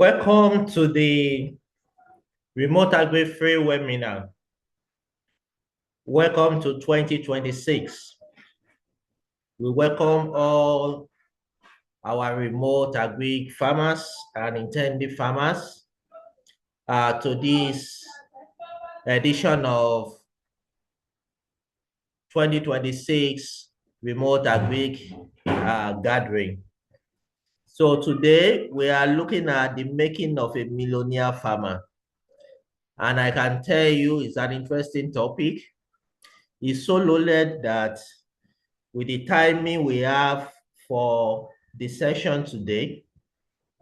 Welcome to the Remote Agric free webinar. Welcome to 2026. We welcome all our remote agric farmers and intended farmers to this edition of 2026 Remote Agric gathering. So today we are looking at the making of a millionaire farmer. And I can tell you it's an interesting topic. It's so loaded that with the timing we have for the session today,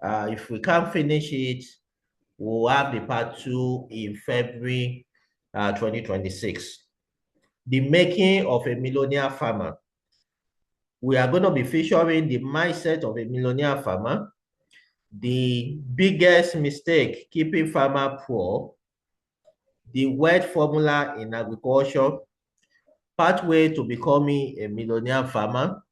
if we can't finish it, we'll have the part 2 in February 2026. The making of a millionaire farmer. We are going to be featuring the mindset of a millionaire farmer, the biggest mistake keeping farmer poor, the word formula in agriculture, pathway to becoming a millionaire farmer,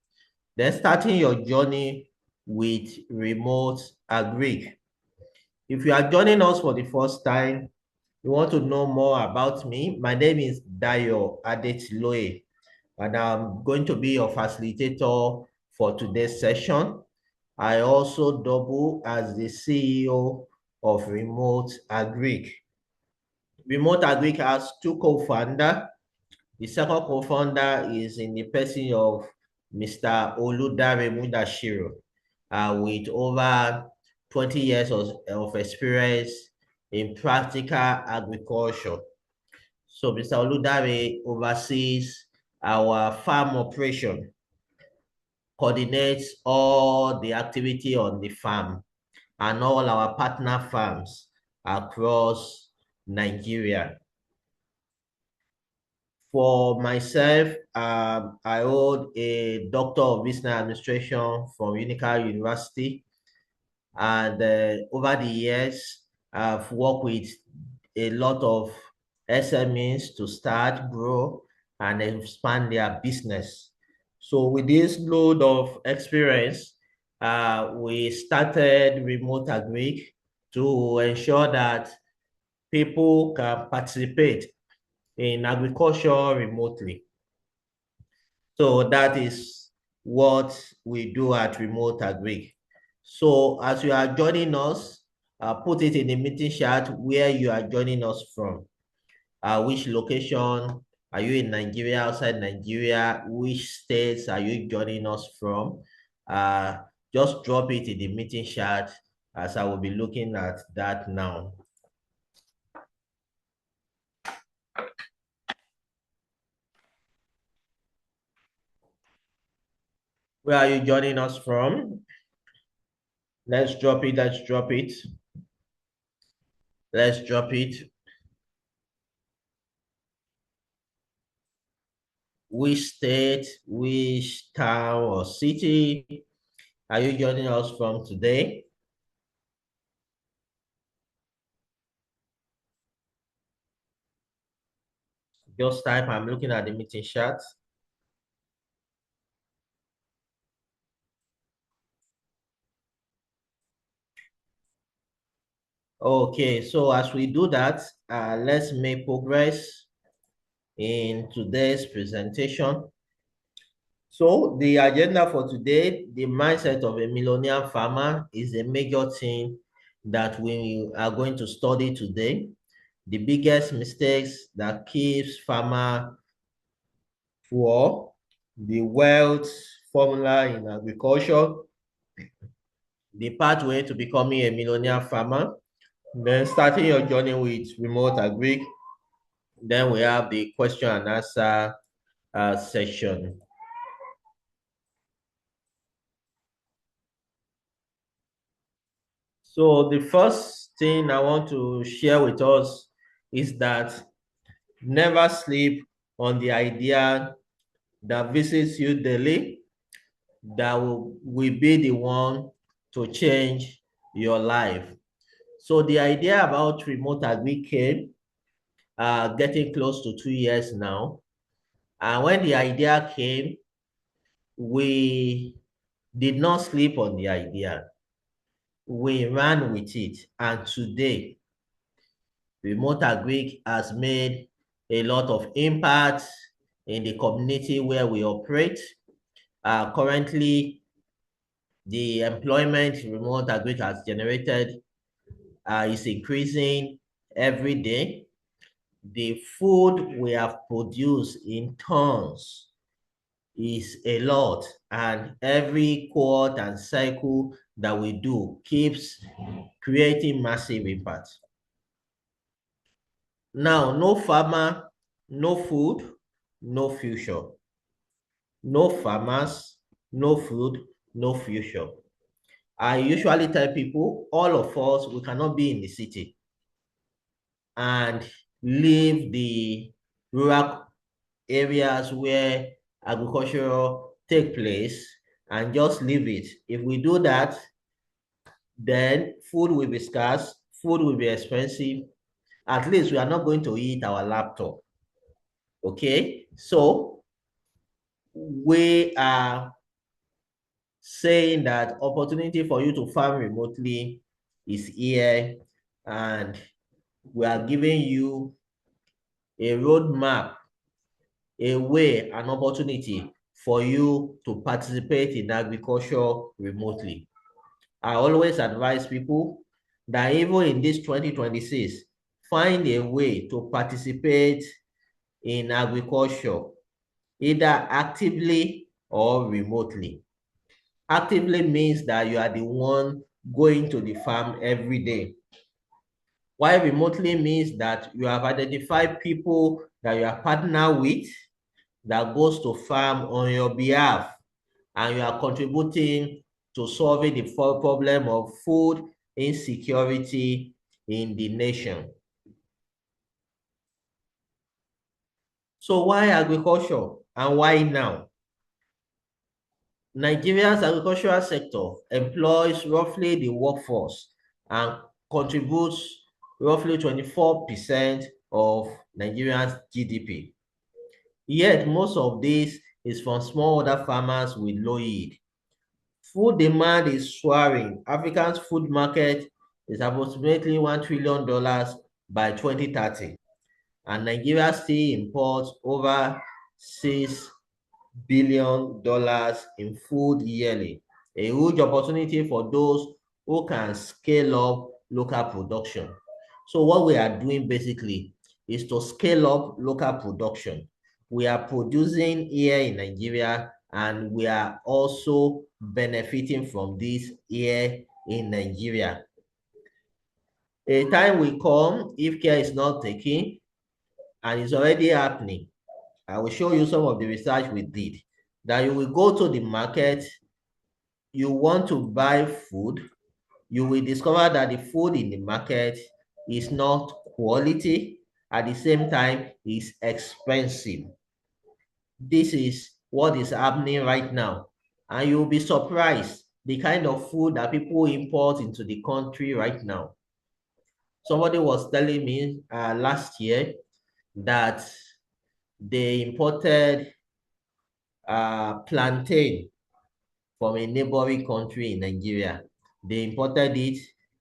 then starting your journey with Remote Agric. If you are joining us for the first time, you want to know more about me, my name is Dayo Adetiloye, and I'm going to be your facilitator for today's session. I also double as the CEO of Remote Agric. Remote Agric has two co-founders. The second co-founder is in the person of Mr. Oludare Mudashiru, with over 20 years of experience in practical agriculture. So Mr. Oludare oversees our farm operation, coordinates all the activity on the farm and all our partner farms across Nigeria. For myself, I hold a Doctor of Business Administration from Unica University. And over the years, I've worked with a lot of SMEs to start, grow, and expand their business. So with this load of experience, we started Remote Agric to ensure that people can participate in agriculture remotely. So that is what we do at Remote Agric. So as you are joining us, put it in the meeting chat where you are joining us from. Which location are you in Nigeria, outside Nigeria? Which states are you joining us from? Just drop it in the meeting chat as I will be looking at that now. Where are you joining us from? Let's drop it, let's drop it. Let's drop it. Which state, which town or city are you joining us from today? Just type, I'm looking at the meeting chat. Okay, so as we do that, let's make progress in today's presentation. So the agenda for today, the mindset of a millionaire farmer, is a major thing that we are going to study today. The biggest mistakes that keeps farmer poor, the wealth formula in agriculture, the pathway to becoming a millionaire farmer, then starting your journey with Remote Agric. Then we have the question and answer section. So the first thing I want to share with us is that never sleep on the idea that visits you daily that will be the one to change your life. So the idea about Remote Agric came getting close to 2 years now. And when the idea came, we did not sleep on the idea. we ran with it. And today, Remote Agric has made a lot of impact in the community where we operate. Currently, the employment Remote Agric has generated is increasing every day. The food we have produced in tons is a lot, and every cohort and cycle that we do keeps creating massive impact. Now, no farmer, no food, no future. No farmers, no food, no future. I usually tell people, all of us, we cannot be in the city and leave the rural areas where agriculture take place and just leave it. If we do that, then food will be scarce, food will be expensive. At least we are not going to eat our laptop. Okay, so we are saying that opportunity for you to farm remotely is here, and we are giving you a roadmap, a way, an opportunity for you to participate in agriculture remotely. I always advise people that even in this 2026, find a way to participate in agriculture, either actively or remotely. Actively means that you are the one going to the farm every day. While remotely means that you have identified people that you are partner with that goes to farm on your behalf, and you are contributing to solving the problem of food insecurity in the nation. So why agriculture and why now? Nigeria's agricultural sector employs roughly the workforce and contributes roughly 24% of Nigeria's GDP. Yet most of this is from smallholder farmers with low yield. Food demand is soaring. Africa's food market is approximately $1 trillion by 2030, and Nigeria still imports over $6 billion in food yearly. A huge opportunity for those who can scale up local production. So what we are doing basically is to scale up local production. We are producing here in Nigeria, and we are also benefiting from this here in Nigeria. A time will come, if care is not taken, and it's already happening. I will show you some of the research we did, that you will go to the market, you want to buy food, you will discover that the food in the market is not quality, at the same time is expensive. This is what is happening right now, and you'll be surprised the kind of food that people import into the country right now. Somebody was telling me last year that they imported plantain from a neighboring country in Nigeria. They imported it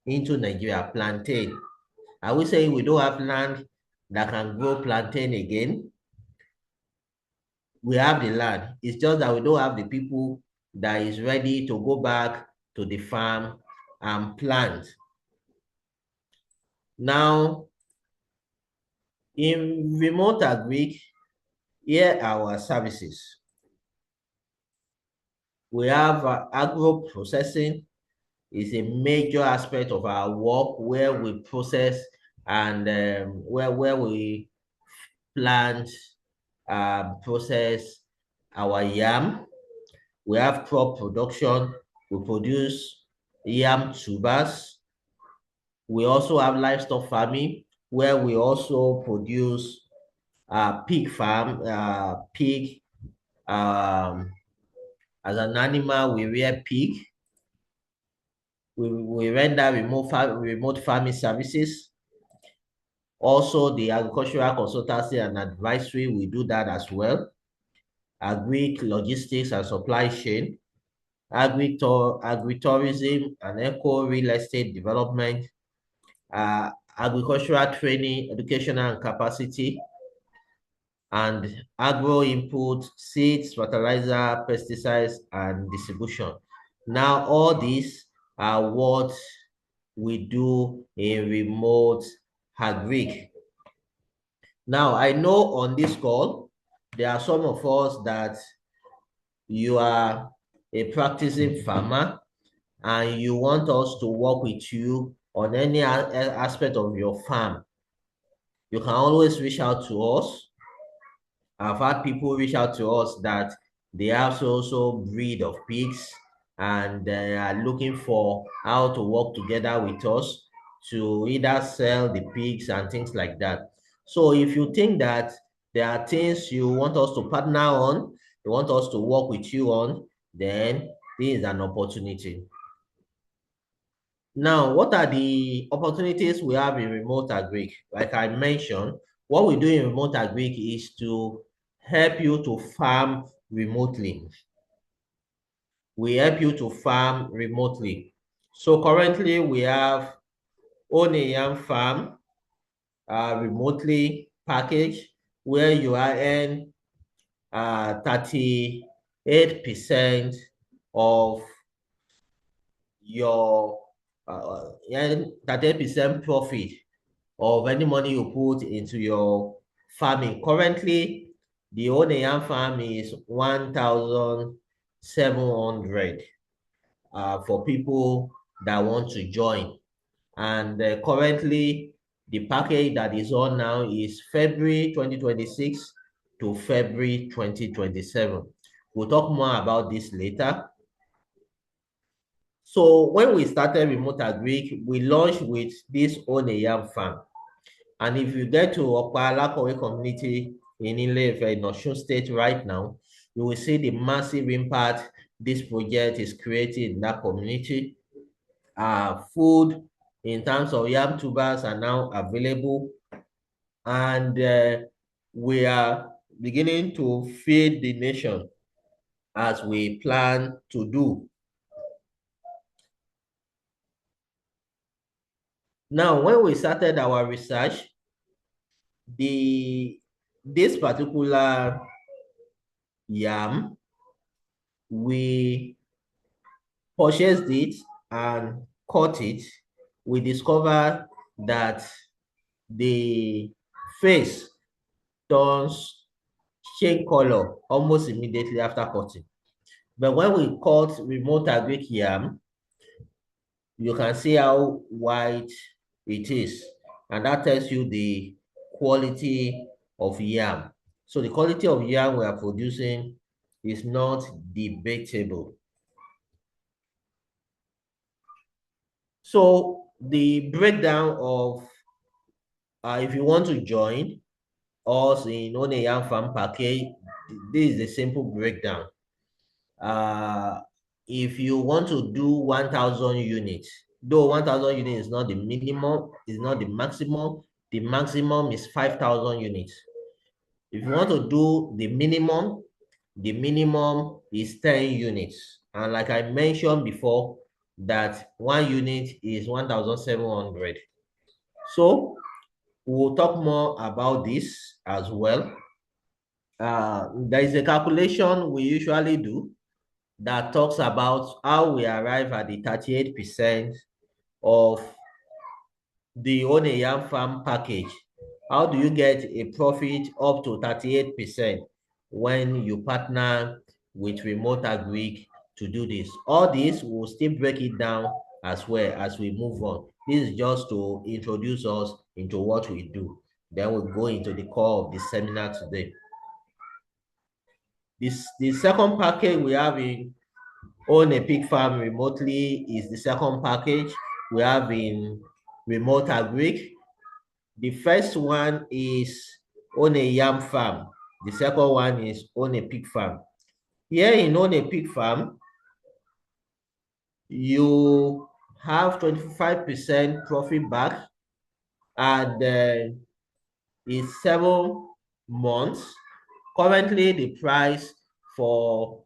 into Nigeria, plantain. Are we saying we don't have land that can grow plantain again? We have the land. It's just that we don't have the people that is ready to go back to the farm and plant. Now, in Remote Agric, here are our services. We have agro processing is a major aspect of our work, where we process and where we plant, process our yam. We have crop production. We produce yam tubers. We also have livestock farming, where we also produce pig farm, pig. As an animal, we rear pig. We render remote farming services. Also, the agricultural consultancy and advisory, we do that as well. Agric, logistics, and supply chain. agritourism and eco real estate development, agricultural training, educational and capacity, and agro input, seeds, fertilizer, pesticides, and distribution. Now, all these are what we do in remote agric. Now, I know on this call, there are some of us that you are a practicing farmer and you want us to work with you on any aspect of your farm. You can always reach out to us. I've had people reach out to us that they have also breed of pigs and they are looking for how to work together with us to either sell the pigs and things like that. So if you think that there are things you want us to partner on, you want us to work with you on, then this is an opportunity. Now, what are the opportunities we have in remote agric? Like I mentioned, what we do in remote agric is to help you to farm remotely. We help you to farm remotely. So currently we have own a yam farm remotely package where you are in 38% of your 38% profit of any money you put into your farming. Currently, the Oneyan farm is 1,700 for people that want to join. And currently, the package that is on now is February 2026 to February 2027. We'll talk more about this later. So when we started Remote Agric, we launched with this Own a Yam farm. And if you get to Okpalakowe community in Ile-Ife in Osun State right now, you will see the massive impact this project is creating in that community. Food in terms of yam tubers are now available, and we are beginning to feed the nation as we plan to do. Now, when we started our research, this particular yam, we purchased it and cut it. We discovered that the face turns change color almost immediately after cutting. But when we cut remote agric yam, you can see how white it is. And that tells you the quality of yam. So the quality of yam we are producing is not debatable. So the breakdown of if you want to join us in One Yam Farm Package, this is a simple breakdown. If you want to do 1,000 units, though 1,000 units is not the minimum, is not the maximum. The maximum is 5,000 units. If you want to do the minimum is 10 units. And like I mentioned before, that 1 unit is 1,700. So we'll talk more about this as well. There is a calculation we usually do that talks about how we arrive at the 38% of the Own a Yam Farm package. How do you get a profit up to 38% when you partner with Remote Agric to do this? All this, we'll still break it down as well as we move on. This is just to introduce us into what we do. Then we'll go into the core of the seminar today. The second package we have in Own a Pig Farm remotely is the second package we have in Remote Agric. The first one is Own a Yam Farm. The second one is Own a Pig Farm. Here in Own a Pig Farm, you have 25% profit back, and it's 7 months. Currently, the price for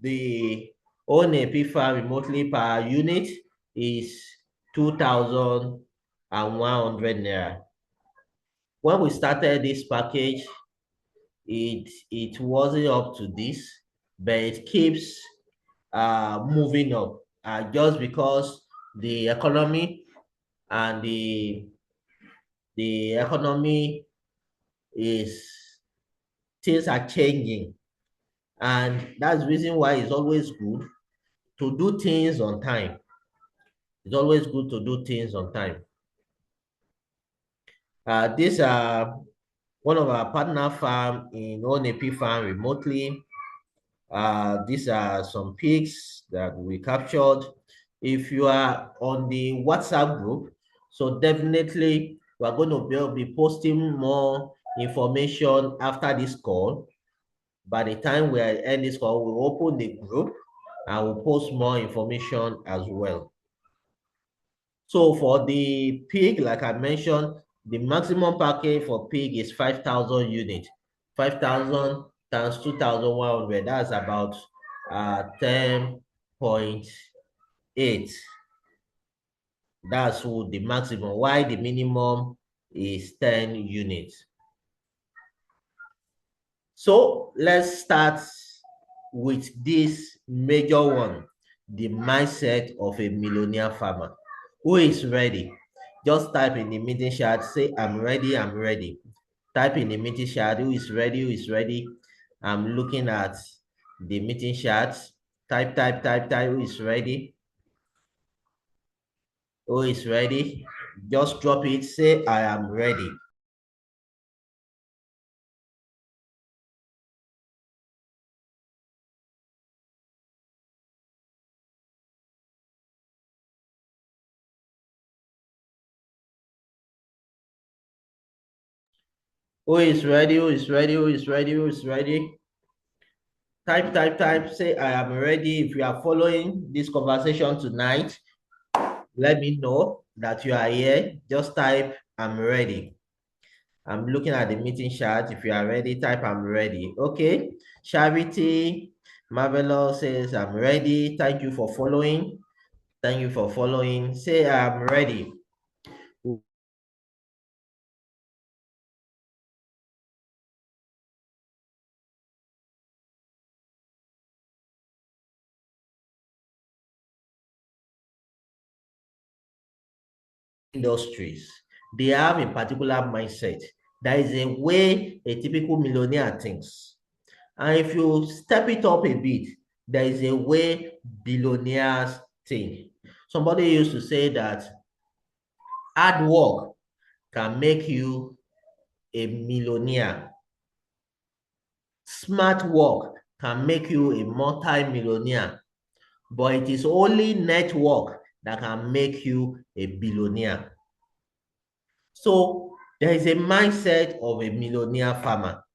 the Own a pig farm remotely per unit is 2,100 naira. When we started this package, it wasn't up to this, but it keeps moving up just because the economy and the economy is things are changing, and that's the reason why it's always good to do things on time. It's always good to do things on time. These are one of our partner farm in ONAP farm remotely. These are some pics that we captured. If you are on the WhatsApp group, so definitely we're going to be posting more information after this call. By the time we end this call, we'll open the group and we'll post more information as well. So for the pig, like I mentioned, the maximum package for pig is 5,000 units. 5,000 times 2,100, that's about 10.8. That's what the maximum. Why the minimum is 10 units. So let's start with this major one, the mindset of a millionaire farmer. Who is ready? Just type in the meeting chat, say, I'm ready, I'm ready. Type in the meeting chat, who is ready, who is ready. I'm looking at the meeting chat. Type, who is ready? Who is ready? Just drop it, say, I am ready. Who is ready? Who is ready? Who is ready? Who is ready? Type, say I am ready. If you are following this conversation tonight, let me know that you are here. Just type I'm ready. I'm looking at the meeting chat. If you are ready, type I'm ready. Okay. Charity Marvelous says I'm ready. Thank you for following. Thank you for following. Say I'm ready. Industries, they have a particular mindset. There is a way a typical millionaire thinks. And if you step it up a bit, there is a way billionaires think. Somebody used to say that hard work can make you a millionaire. Smart work can make you a multi-millionaire. But it is only network that can make you a billionaire. So there is a mindset of a millionaire farmer.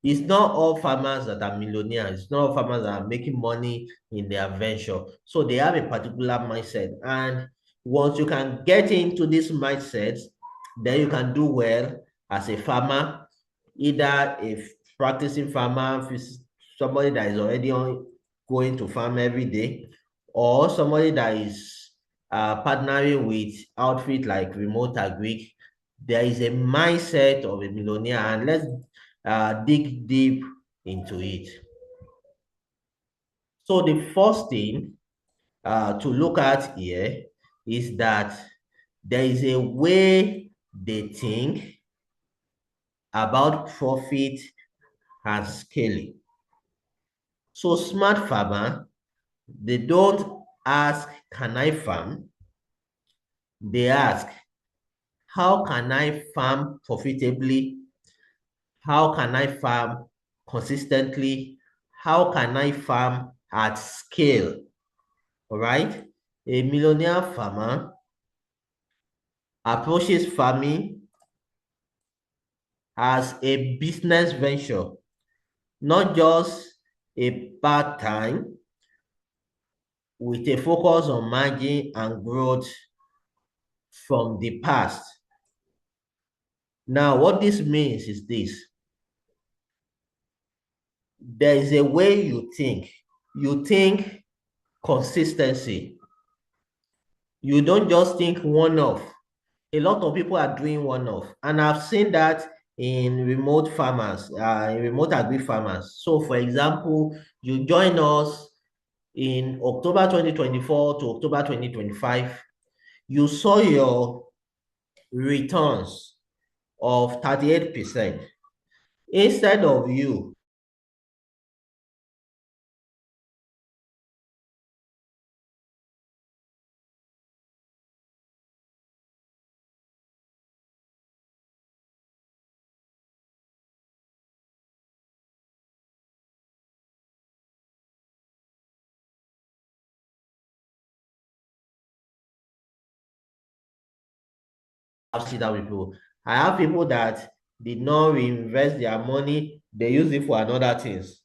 It's not all farmers that are millionaires. It's not all farmers that are making money in their venture. So they have a particular mindset. And once you can get into this mindset, then you can do well as a farmer, either a practicing farmer, somebody that is already going to farm every day, or somebody that is partnering with outfit like Remote Agric. There is a mindset of a millionaire, and let's dig deep into it. So the first thing to look at here is that there is a way they think about profit and scaling. So smart farmer, they don't ask, can I farm? They ask, how can I farm profitably? How can I farm consistently? How can I farm at scale? All right. A millionaire farmer approaches farming as a business venture, not just a part-time, with a focus on margin and growth from the past. Now, what this means is this. There is a way you think. you think consistency. You don't just think one-off. A lot of people are doing one-off, and I've seen that in remote farmers, in remote agri farmers. So, for example, you join us in October 2024 to October 2025, you saw your returns of 38%. Instead of you sit down with people, I have people that did not reinvest their money, they use it for another things.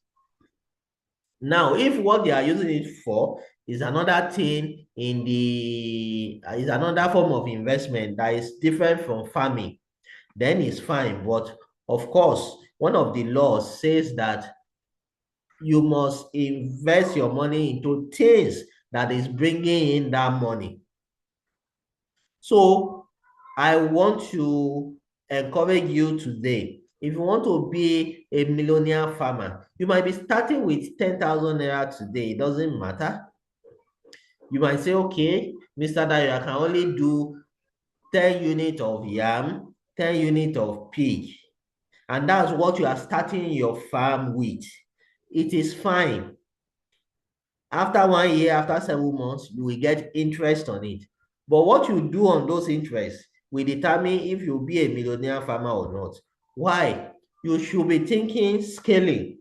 Now, if what they are using it for is another thing is another form of investment that is different from farming, then it's fine. But of course, one of the laws says that you must invest your money into things that is bringing in that money. So I want to encourage you today. If you want to be a millionaire farmer, you might be starting with 10,000 naira today. It doesn't matter. You might say, okay, Mr. Dayo, I can only do 10 units of yam, 10 units of pig. And that's what you are starting your farm with. It is fine. After 1 year, after 7 months, you will get interest on it. But what you do on those interests will determine if you'll be a millionaire farmer or not. Why? You should be thinking scaling.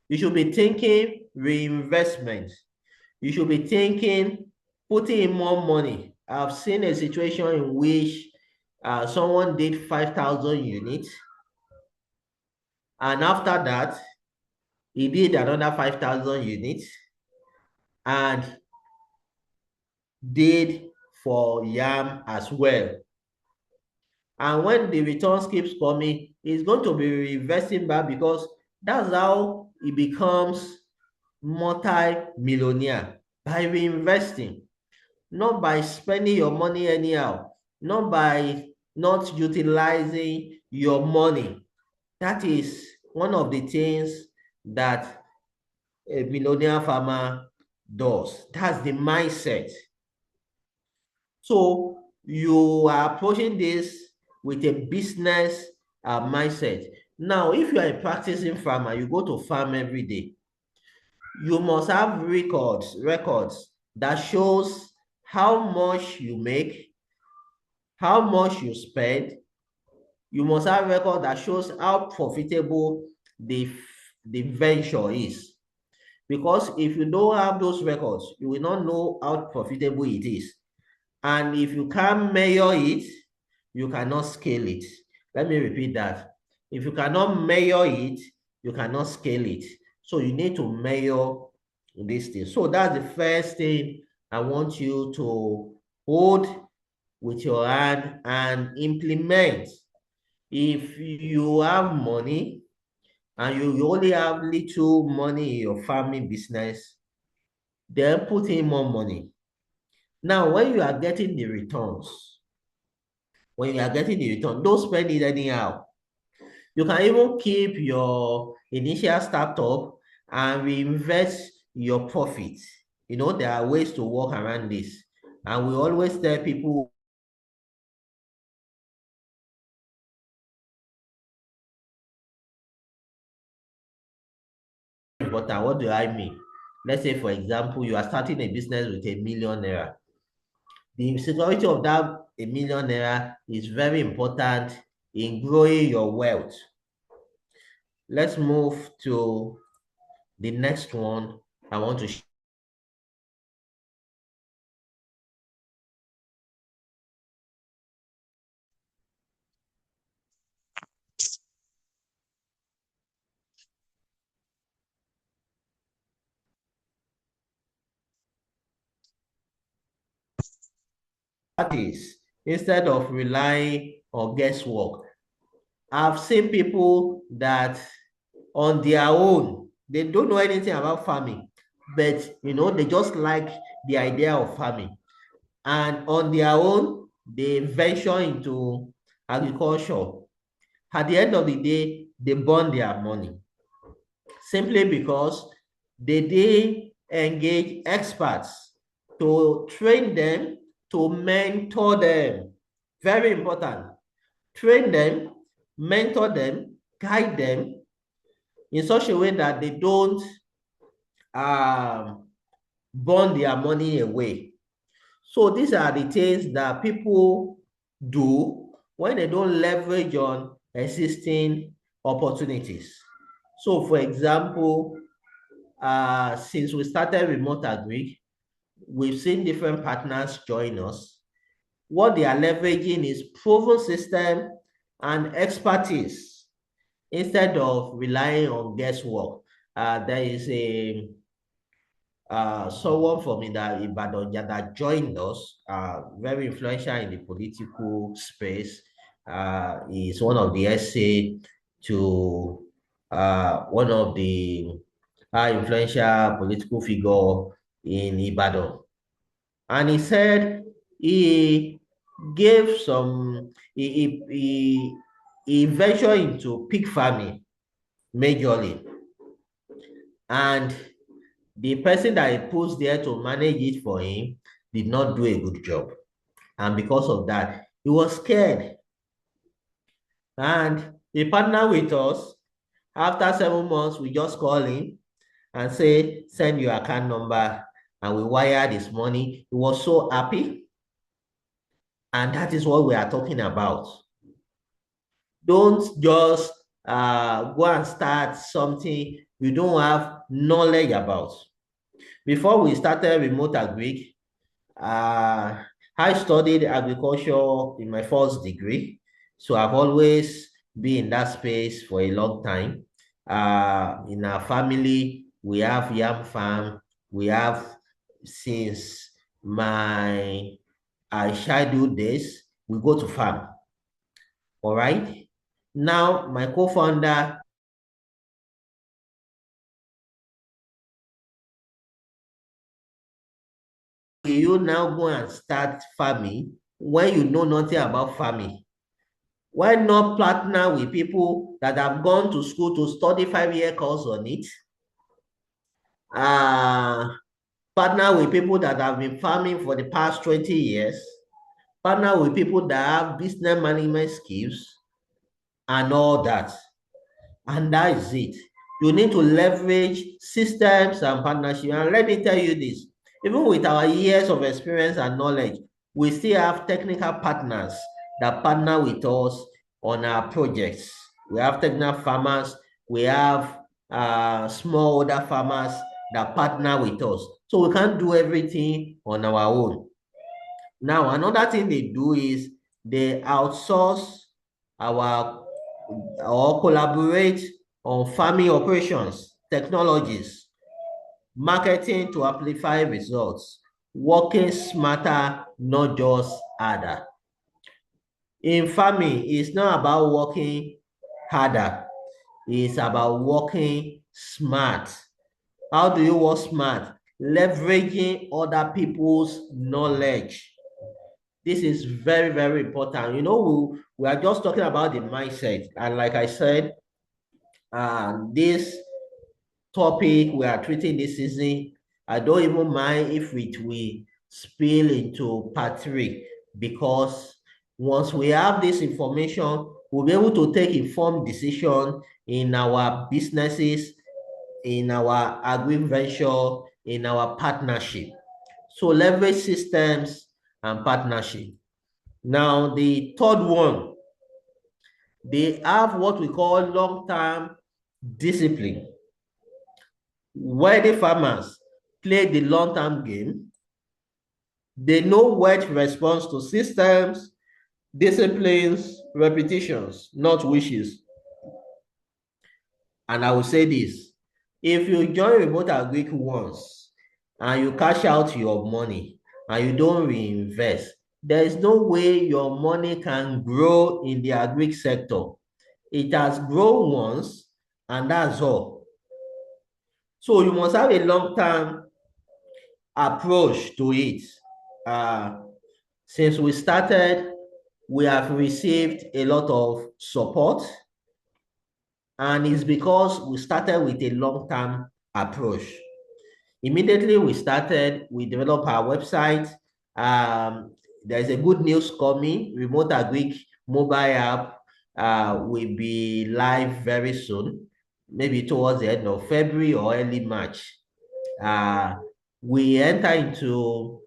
You should be thinking reinvestment. You should be thinking putting in more money. I've seen a situation in which someone did 5,000 units, and after that, he did another 5,000 units and did for yam as well. And when the returns keeps coming, it's going to be reinvesting back, because that's how it becomes multi-millionaire, by reinvesting, not by spending your money anyhow, not by not utilizing your money. That is one of the things that a millionaire farmer does. That's the mindset. So you are approaching this with a business mindset. Now, if you are a practicing farmer, you go to farm every day, you must have records that shows how much you make, how much you spend. You must have record that shows how profitable the venture is. Because if you don't have those records, you will not know how profitable it is. And if you can't measure it, you cannot scale it. Let me repeat that. If you cannot measure it, you cannot scale it. So you need to measure this thing. So that's the first thing I want you to hold with your hand and implement. If you have money and you only have little money in your farming business, then put in more money. Now, when you are getting the returns, don't spend it anyhow. You can even keep your initial startup and reinvest your profits. There are ways to work around this. And we always tell people, but what do I mean? Let's say, for example, you are starting a business with a million naira. The security of that a million naira is very important in growing your wealth. Let's move to the next one I want to is, instead of relying on guesswork. I've seen people that on their own, they don't know anything about farming. but they just like the idea of farming. And on their own, they venture into agriculture. At the end of the day, they burn their money simply because they didn't engage experts to train them, to mentor them. Very important. Train them, mentor them, guide them in such a way that they don't um, burn their money away. So these are the things that people do when they don't leverage on existing opportunities. So for example, since we started Remote Agric, we've seen different partners join us. What they are leveraging is proven system and expertise instead of relying on guesswork. There is a someone from Ibadan that joined us, very influential in the political space. Is one of the essay to one of the influential political figure in Ibadan. And he said he gave some, he ventured into pig farming majorly. And the person that he puts there to manage it for him did not do a good job. And because of that, he was scared. And he partnered with us. After 7 months, we just call him and say, send your account number. And we wire this money. He was so happy. And that is what we are talking about. Don't just go and start something you don't have knowledge about. Before we started Remote Agric, I studied agriculture in my first degree. So I've always been in that space for a long time. In our family, we have yam farm. We have since my childhood days, we go to farm. All right. Now, my co-founder, you now go and start farming when you know nothing about farming? Why not partner with people that have gone to school to study 5-year course on it? Partner with people that have been farming for the past 20 years. Partner with people that have business management skills and all that. And that is it. You need to leverage systems and partnership. And let me tell you this, even with our years of experience and knowledge, we still have technical partners that partner with us on our projects. We have technical farmers, we have smallholder farmers that partner with us. So we can't do everything on our own. Now, another thing they do is they outsource our or collaborate on farming operations, technologies, marketing to amplify results, working smarter, not just harder. In farming, it's not about working harder. It's about working smart. How do you work smart? Leveraging other people's knowledge. This is very, very important. We are just talking about the mindset. And like I said, this topic we are treating this season, I don't even mind if it will spill into part 3, because once we have this information, we'll be able to take informed decision in our businesses, in our agri-venture, in our partnership. So leverage systems and partnership. Now, the third one, they have what we call long-term discipline. Wealthy farmers play the long-term game. They know what responds to systems, disciplines, repetitions, not wishes. And I will say this, if you join Remote Agric once and you cash out your money and you don't reinvest, there is no way your money can grow in the agric sector. It has grown once and that's all. So you must have a long-term approach to it. Since we started, we have received a lot of support, and it's because we started with a long-term approach. Immediately we started, we developed our website. There's a good news coming. Remote Agric mobile app will be live very soon, maybe towards the end of February or early March. Uh, we entered into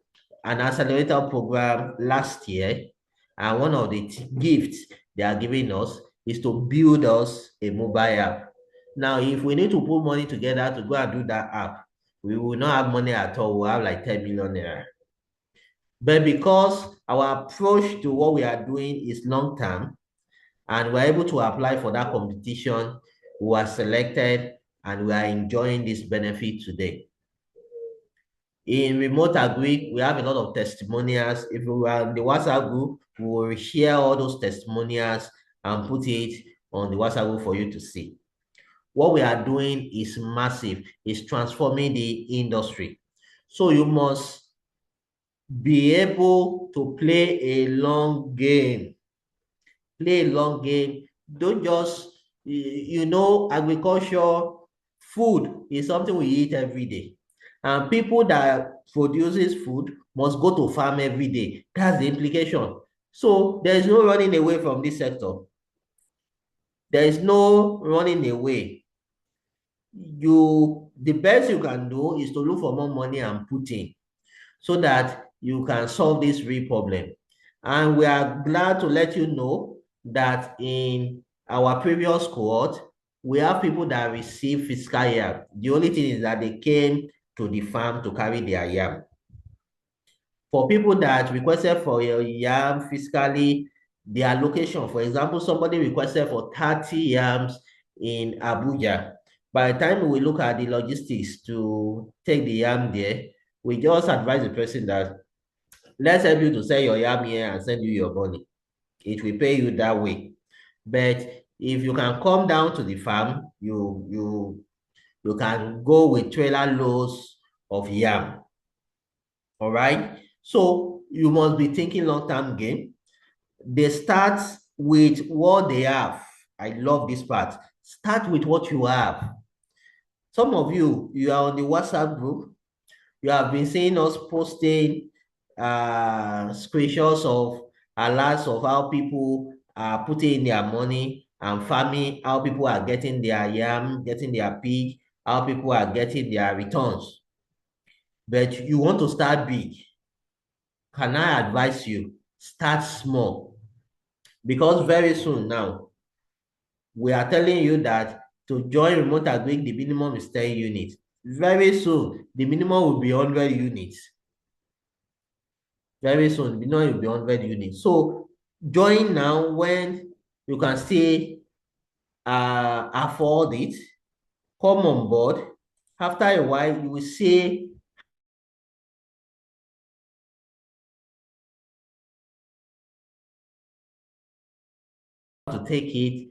an accelerator program last year, and one of the gifts they are giving us is to build us a mobile app. Now, if we need to put money together to go and do that app, we will not have money at all. We'll have like 10 million naira. But because our approach to what we are doing is long term, and we're able to apply for that competition, we are selected and we are enjoying this benefit today. In Remote Agric, we have a lot of testimonials. If we are in the WhatsApp group, we will share all those testimonials and put it on the WhatsApp group for you to see. What we are doing is massive. It's transforming the industry. So you must be able to play a long game. Play a long game. Don't just, agriculture, food is something we eat every day. And people that produces food must go to farm every day. That's the implication. So there is no running away from this sector. There is no running away. The best you can do is to look for more money and put in so that you can solve this real problem. And we are glad to let you know that in our previous cohort, we have people that receive fiscal yam. The only thing is that they came to the farm to carry their yam. For people that requested for your yam fiscally, the allocation, for example, somebody requested for 30 yams in Abuja. By the time we look at the logistics to take the yam there, we just advise the person that let's help you to sell your yam here and send you your money. It will pay you that way. But if you can come down to the farm, you can go with trailer loads of yam. All right. So you must be thinking long-term game. They start with what they have. I love this part. Start with what you have. Some of you are on the WhatsApp group. You have been seeing us posting screenshots of alerts of how people are putting in their money and farming, how people are getting their yam, getting their pig, how people are getting their returns. But you want to start big. Can I advise you? Start small. Because very soon now, we are telling you that to join Remote Agric, the minimum is 10 units. Very soon, the minimum will be 100 units. Very soon, the minimum will be 100 units. So join now when you can still afford it. Come on board. After a while, you will see how to take it.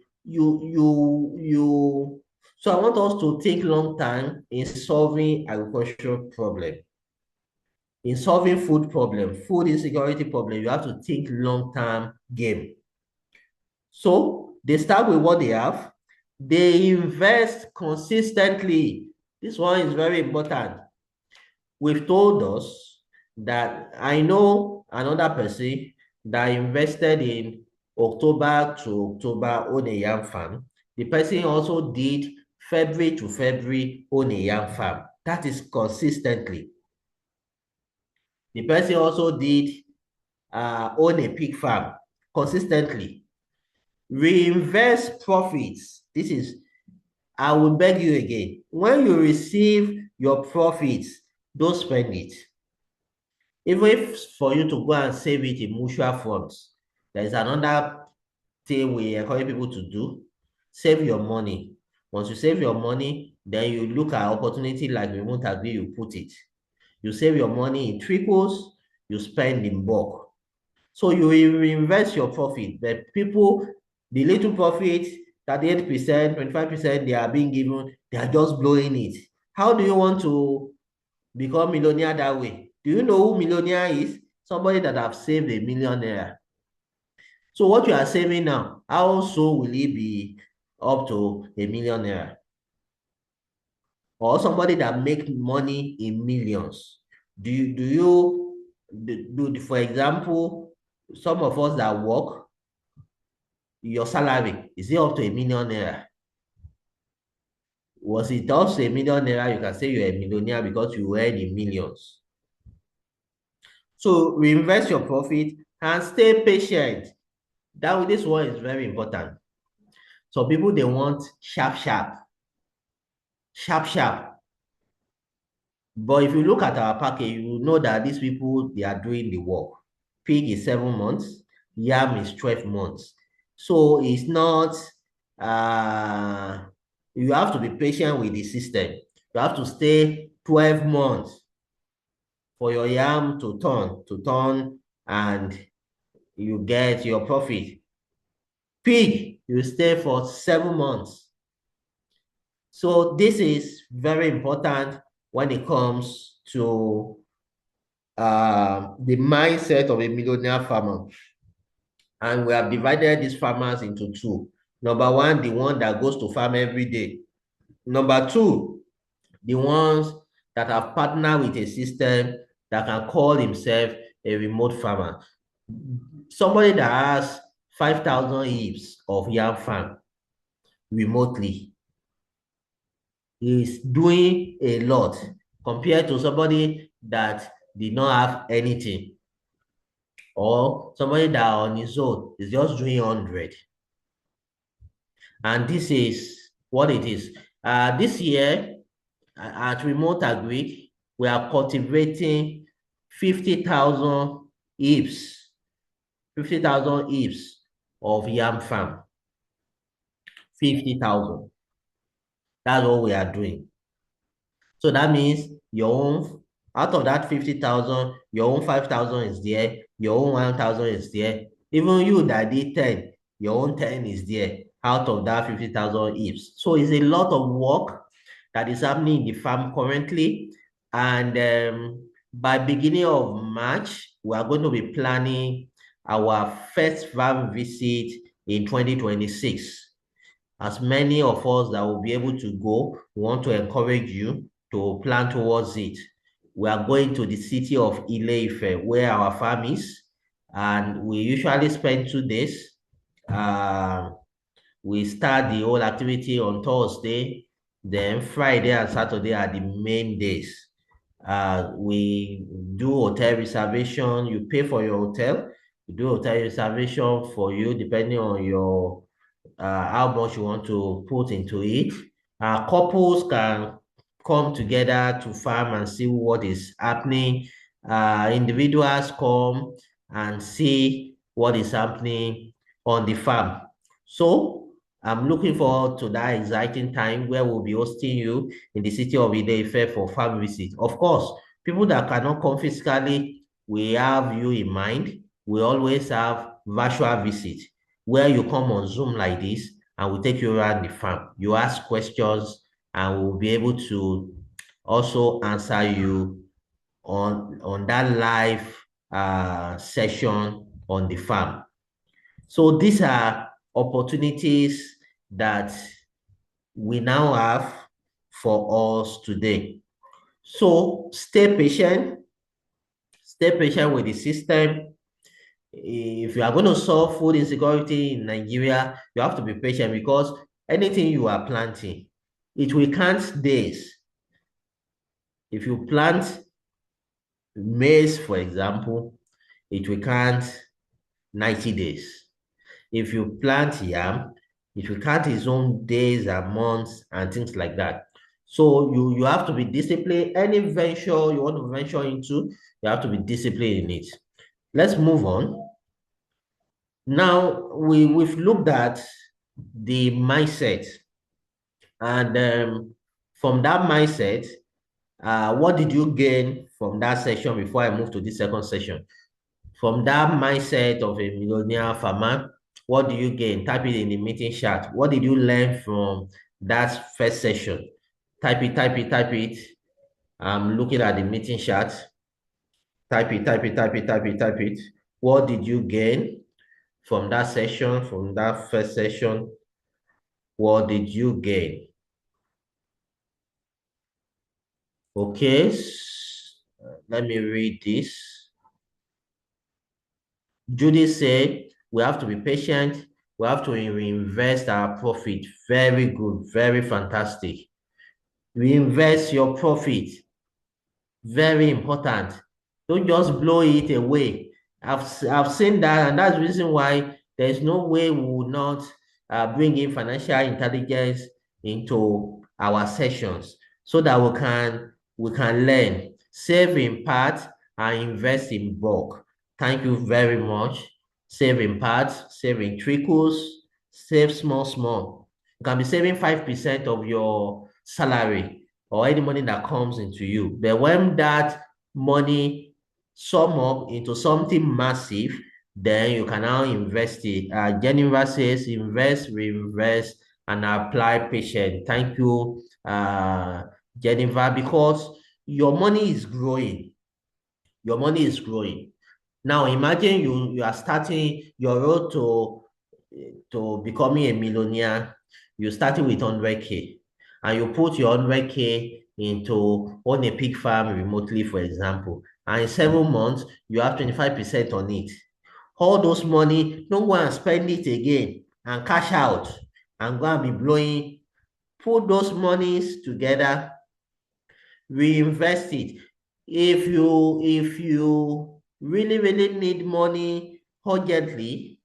So I want us to think long time in solving agricultural problem. In solving food problem, food insecurity problem, you have to think long-term game. So they start with what they have. They invest consistently. This one is very important. We've told us that I know another person that invested in October to October on a yam farm. The person also did February to February on a yam farm. That is consistently. The person also did own a pig farm consistently. Reinvest profits. This is, I will beg you again. When you receive your profits, don't spend it. Even if for you to go and save it in mutual funds, there is another thing we encourage people to do. Save your money. Once you save your money, then you look at opportunity like Remote Agric, you put it. You save your money in trickles, you spend in bulk. So you will reinvest your profit. But people, the little profit, 38%, 25%, they are being given, they are just blowing it. How do you want to become millionaire that way? Do you know who millionaire is? Somebody that have saved a millionaire. So what you are saving now, how so will it be up to a millionaire? Or somebody that make money in millions? For example, some of us that work, your salary, is it up to a millionaire? Was it also a millionaire? You can say you're a millionaire because you earn in millions. So reinvest your profit and stay patient. This one is very important. So people, they want sharp, sharp, sharp, sharp. But if you look at our package, you know that these people, they are doing the work. Pig is 7 months, yam is 12 months. So it's not, you have to be patient with the system. You have to stay 12 months for your yam to turn, and you get your profit. Pig, you stay for 7 months. So this is very important when it comes to the mindset of a millionaire farmer. And we have divided these farmers into two. Number one, the one that goes to farm every day. Number two, the ones that have partnered with a system that can call himself a remote farmer. Somebody that has 5,000 heaps of yam farm remotely is doing a lot compared to somebody that did not have anything, or somebody that on his own is just doing 100. And this is what it is. This year at Remote Agric, we are cultivating 50,000 heaps, 50,000 heaps of yam farm. 50,000. That's what we are doing. So that means your own, out of that 50,000, your own 5,000 is there, your own 1,000 is there. Even you that did 10, your own 10 is there out of that 50,000 heaps. So it's a lot of work that is happening in the farm currently. And by beginning of March, we are going to be planning our first farm visit in 2026. As many of us that will be able to go, we want to encourage you to plan towards it. We are going to the city of Ile-Ife, where our farm is, and we usually spend 2 days. We start the whole activity on Thursday, then Friday and Saturday are the main days. We do hotel reservation. You pay for your hotel. We do hotel reservation for you depending on your how much you want to put into it. Couples can come together to farm and see what is happening. Individuals come and see what is happening on the farm. So I'm looking forward to that exciting time where we'll be hosting you in the city of Ile-Ife for farm visit. Of course, people that cannot come physically, we have you in mind. We always have virtual visit where you come on Zoom like this and we take you around the farm. You ask questions and we'll be able to also answer you on that live session on the farm. So these are opportunities that we now have for us today. So stay patient with the system. If you are going to solve food insecurity in Nigeria, you have to be patient because anything you are planting, it will count days. If you plant maize, for example, it will count 90 days. If you plant yam, it will count its own days and months and things like that. So you have to be disciplined. Any venture you want to venture into, you have to be disciplined in it. Let's move on. Now, we've looked at the mindset. And from that mindset, what did you gain from that session before I move to the second session? From that mindset of a millionaire farmer, what do you gain? Type it in the meeting chat. What did you learn from that first session? Type it, type it, type it. I'm looking at the meeting chart. Type it, type it, type it, type it, type it. What did you gain from that session, from that first session? What did you gain? Okay, let me read this. Judy said, we have to be patient. We have to reinvest our profit. Very good, very fantastic. Reinvest your profit. Very important. Don't just blow it away. I've seen that, and that's the reason why there's no way we will not bring in financial intelligence into our sessions so that we can learn, save in part, and invest in bulk. Thank you very much. Save in parts, save in trickles, save small, small. You can be saving 5% of your salary or any money that comes into you. But when that money sum up into something massive, then you can now invest it. Geneva says invest, reinvest, and apply patient. Thank you, Geneva, because your money is growing. Your money is growing. Now imagine you are starting your road to becoming a millionaire. You're starting with 100K and you put your 100K into own a pig farm remotely, for example. And in 7 months, you have 25% on it. All those money, don't go and spend it again and cash out and go and be blowing. Put those monies together, reinvest it. If you really, really need money urgently,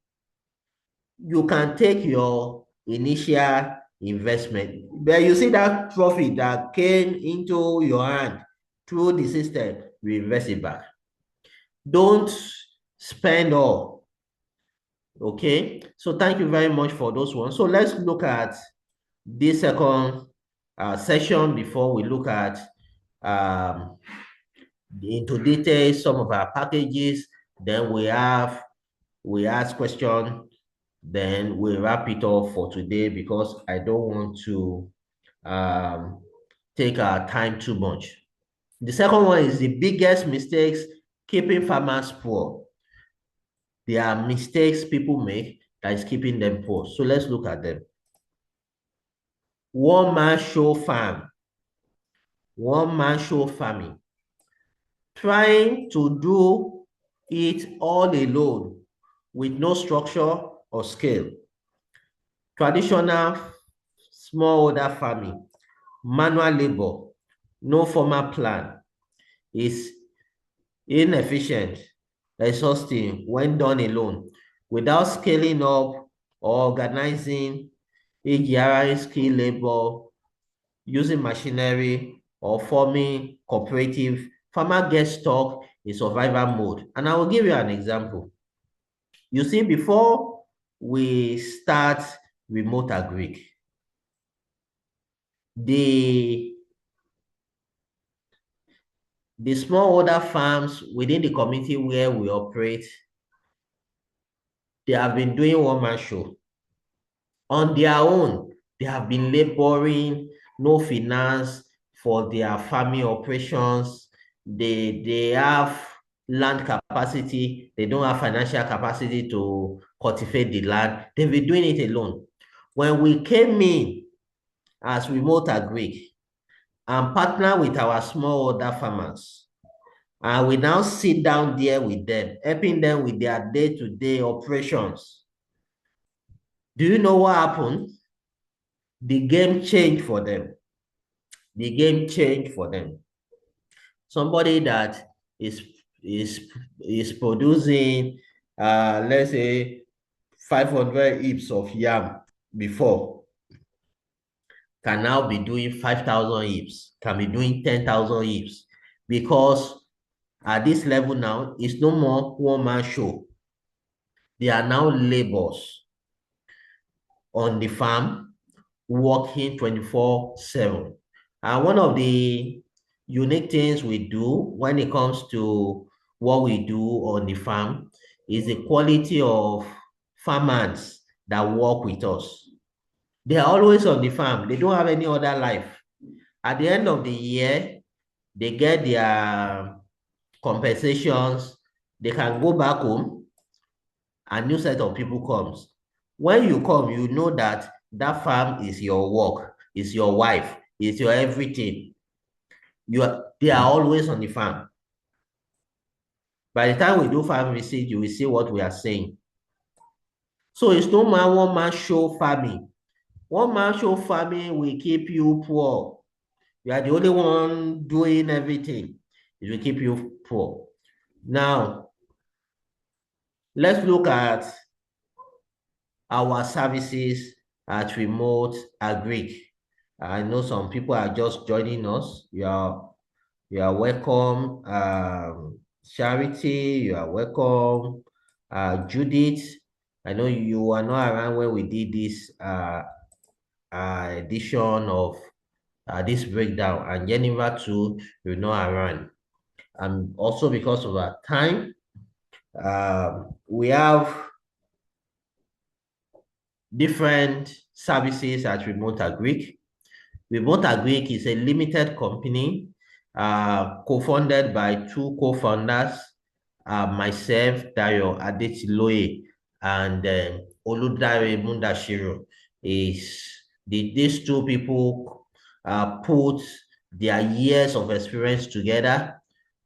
you can take your initial investment. But you see that profit that came into your hand through the system, reinvest it back. Don't spend all. Okay. So thank you very much for those ones. So let's look at this second session before we look at um, into details some of our packages. Then we ask question. Then we wrap it up for today because I don't want to um, take our time too much. The second one is the biggest mistakes keeping farmers poor. There are mistakes people make that is keeping them poor. So let's look at them. One-man show farm. One-man show farming. Trying to do it all alone with no structure or scale. Traditional smallholder farming, manual labor, no formal plan is inefficient, exhausting when done alone, without scaling up or organizing, e.g., hiring skilled labor, using machinery, or forming cooperative. Farmer gets stuck in survival mode. And I will give you an example. You see, before we start Remote Agric, the smallholder farms within the community where we operate, they have been doing one-man show. On their own, they have been laboring, no finance for their farming operations. They have land capacity. They don't have financial capacity to cultivate the land. They've been doing it alone. When we came in as Remote Agric and partner with our smallholder farmers, and we now sit down there with them, helping them with their day-to-day operations. Do you know what happened? The game changed for them. The game changed for them. Somebody that is producing, let's say, 500 heaps of yam before can now be doing 5,000 heaps, can be doing 10,000 heaps, because at this level now, it's no more one-man show. They are now laborers on the farm, working 24/7. And one of the unique things we do when it comes to what we do on the farm is the quality of farmers that work with us. They are always on the farm. They don't have any other life. At the end of the year, they get their compensations. They can go back home, a new set of people comes. When you come, you know that that farm is your work, is your wife, is your everything. They are always on the farm. By the time we do farm visit, you will see what we are saying. So it's no man one man show farming. One man show farming will keep you poor. You are the only one doing everything. It will keep you poor. Now, let's look at our services at Remote Agric. I know some people are just joining us. You are welcome, Charity. You are welcome, Judith. I know you are not around when we did this edition of this breakdown, and Jennifer too. You're not around. And also because of our time, we have different services at Remote Agric. Remote Agric is a limited company co-founded by two co-founders, myself, Dayo Adetiloye, and Oludare Mundashiro. These two people put their years of experience together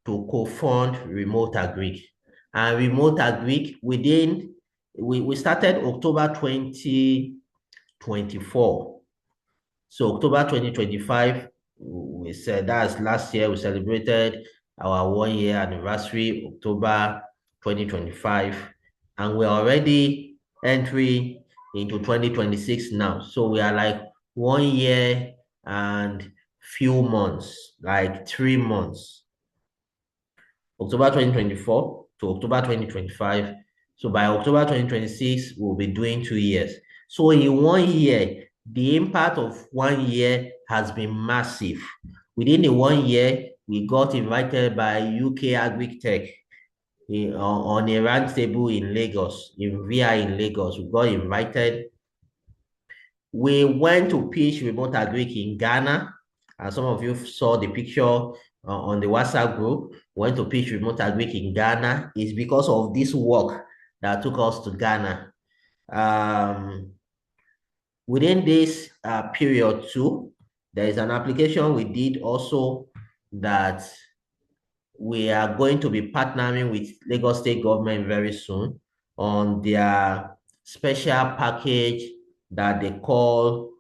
to co-fund Remote Agric. And Remote Agric, we started October 2024. So October 2025, we said that's last year, we celebrated our 1 year anniversary, October 2025, and we're already entering into 2026 now. So we are like 1 year and few months, like 3 months. October 2024 to October 2025. So by October 2026, we'll be doing 2 years. So in 1 year, the impact of 1 year has been massive. Within the 1 year, we got invited by UK Agric Tech on a roundtable in Lagos, in VI in Lagos. We got invited. We went to pitch Remote Agric in Ghana, and some of you saw the picture on the WhatsApp group. Went to pitch Remote Agric in Ghana. It's because of this work that took us to Ghana. Within this period too, there is an application we did also that we are going to be partnering with Lagos State government very soon on their special package that they call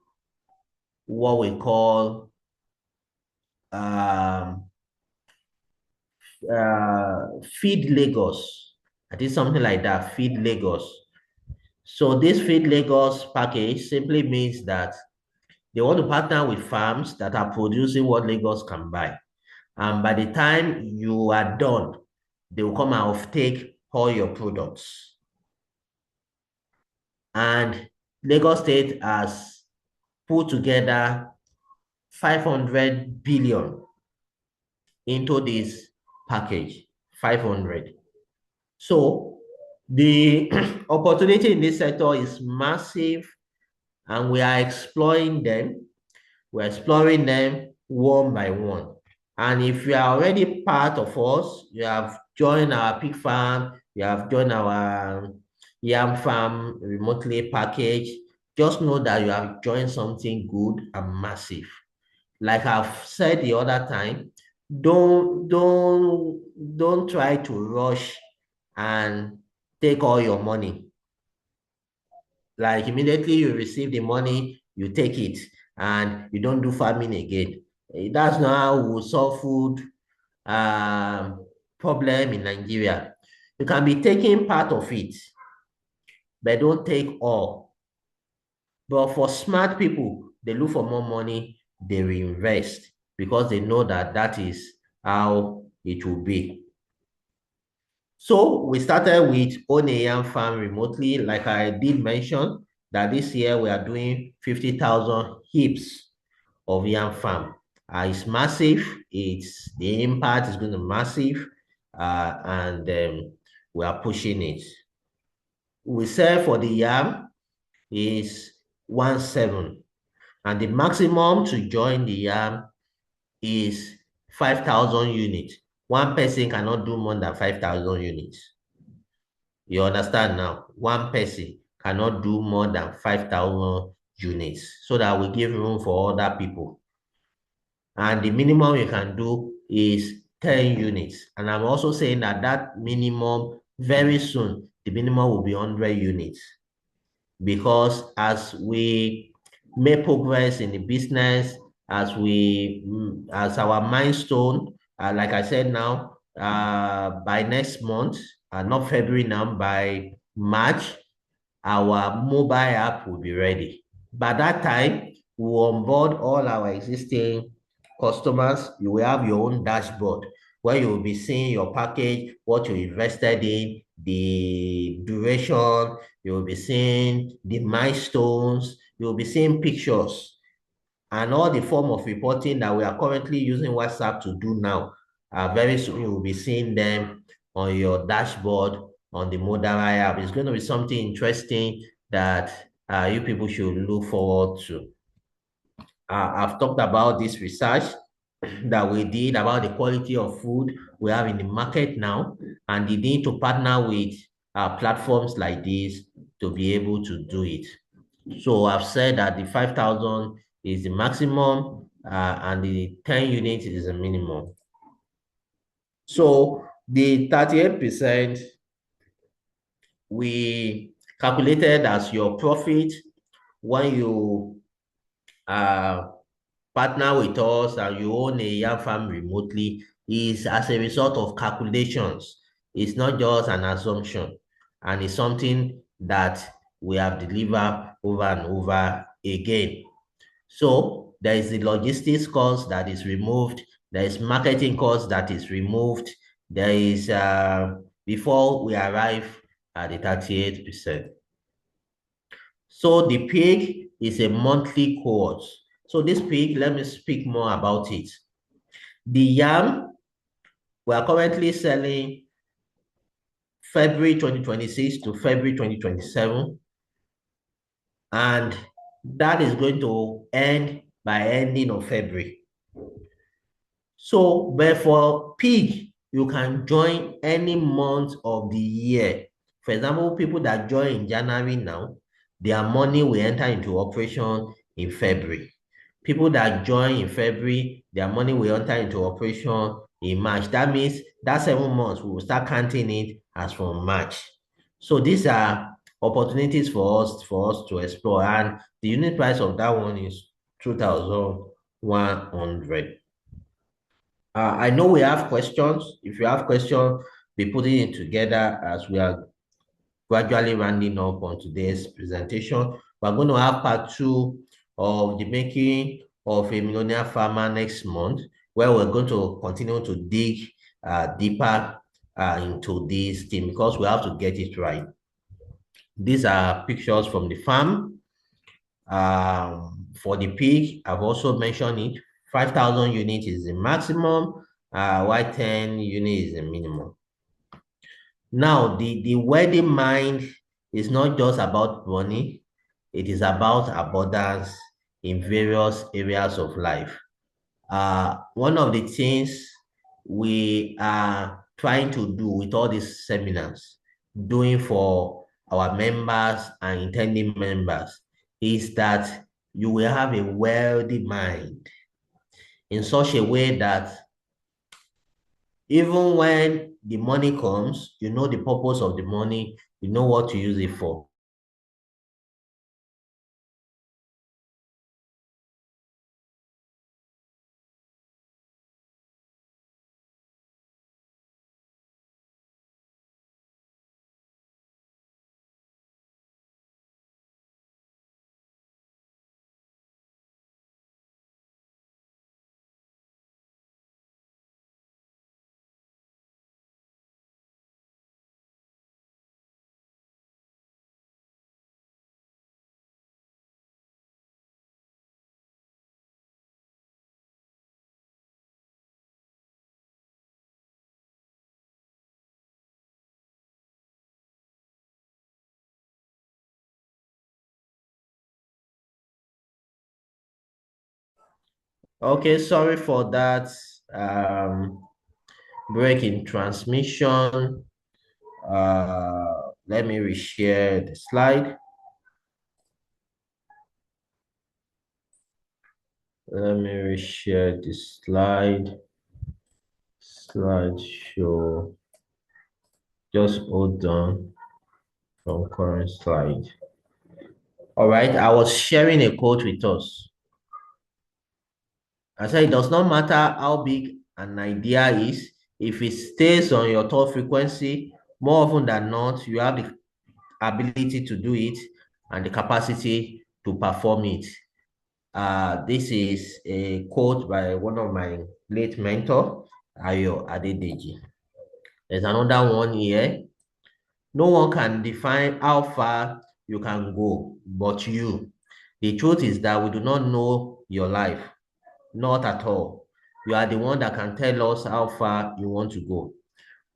what we call Feed Lagos. I think something like that, Feed Lagos. So this Feed Lagos package simply means that they want to partner with farms that are producing what Lagos can buy. And by the time you are done, they will come and take all your products. And Lagos State has put together 500 billion into this package, 500. So the opportunity in this sector is massive, and we are exploring them. We're exploring them one by one. And if you are already part of us, you have joined our pig farm, you have joined our yam farm remotely package, just know that you have joined something good and massive. Like I've said the other time, don't try to rush and take all your money. Like immediately you receive the money, you take it and you don't do farming again. That's not how we solve food problem in Nigeria. You can be taking part of it, but don't take all. But for smart people, they look for more money, they reinvest because they know that that is how it will be. So we started with Own a Yam Farm remotely. Like I did mention, that this year we are doing 50,000 heaps of yam farm. It's massive. The impact is going to be massive, and we are pushing it. We sell for the yam is 1.7, and the maximum to join the yam is 5,000 units. One person cannot do more than 5,000 units. You understand now? One person cannot do more than 5,000 units so that we give room for other people. And the minimum you can do is 10 units. And I'm also saying that that minimum, very soon, the minimum will be 100 units. Because as we make progress in the business, as our milestone, like I said now, by next month, not February now, by March, our mobile app will be ready. By that time, we will onboard all our existing customers. You will have your own dashboard where you will be seeing your package, what you invested in, the duration, you will be seeing the milestones, you will be seeing pictures and all the form of reporting that we are currently using WhatsApp to do now. Very soon you will be seeing them on your dashboard on the mobile app. It's going to be something interesting that you people should look forward to. I've talked about this research that we did about the quality of food we have in the market now and the need to partner with platforms like this to be able to do it. So I've said that the 5,000 is the maximum and the 10 units is the minimum. So the 38% we calculated as your profit when you uh, partner with us and you own a yam farm remotely is as a result of calculations. It's not just an assumption, and it's something that we have delivered over and over again. So there is the logistics cost that is removed. There is marketing cost that is removed. There is before we arrive at the 38%. So the pig is a monthly cohort. So this pig, let me speak more about it. The yam, we are currently selling February 2026 to February 2027. And that is going to end by ending of February. So, but for pig, you can join any month of the year. For example, people that join in January now, their money will enter into operation in February. People that join in February, their money will enter into operation in March. That means that 7 months, we will start counting it as from March. So these are opportunities for us to explore. And the unit price of that one is 2,100. I know we have questions. If you have questions, be putting it together as we are gradually rounding up on today's presentation. We're going to have part two of the making of a millionaire farmer next month, where we're going to continue to dig deeper into this thing because we have to get it right. These are pictures from the farm. For the pig, I've also mentioned it. 5,000 units is the maximum, while 10 units is the minimum. Now, the wedding mind is not just about money, it is about abundance in various areas of life. One of the things we are trying to do with all these seminars, doing for our members and intending members, is that you will have a wealthy mind in such a way that even when the money comes, you know the purpose of the money, you know what to use it for. Okay, sorry for that break in transmission. Let me reshare the slide. Let me reshare the slide. Slideshow. Just hold on from current slide. All right, I was sharing a quote with us. I said it does not matter how big an idea is, if it stays on your thought frequency, more often than not, you have the ability to do it and the capacity to perform it. This is a quote by one of my late mentor, Adetiloye. There's another one here. No one can define how far you can go but you. The truth is that we do not know your life, not at all. You are the one that can tell us how far you want to go.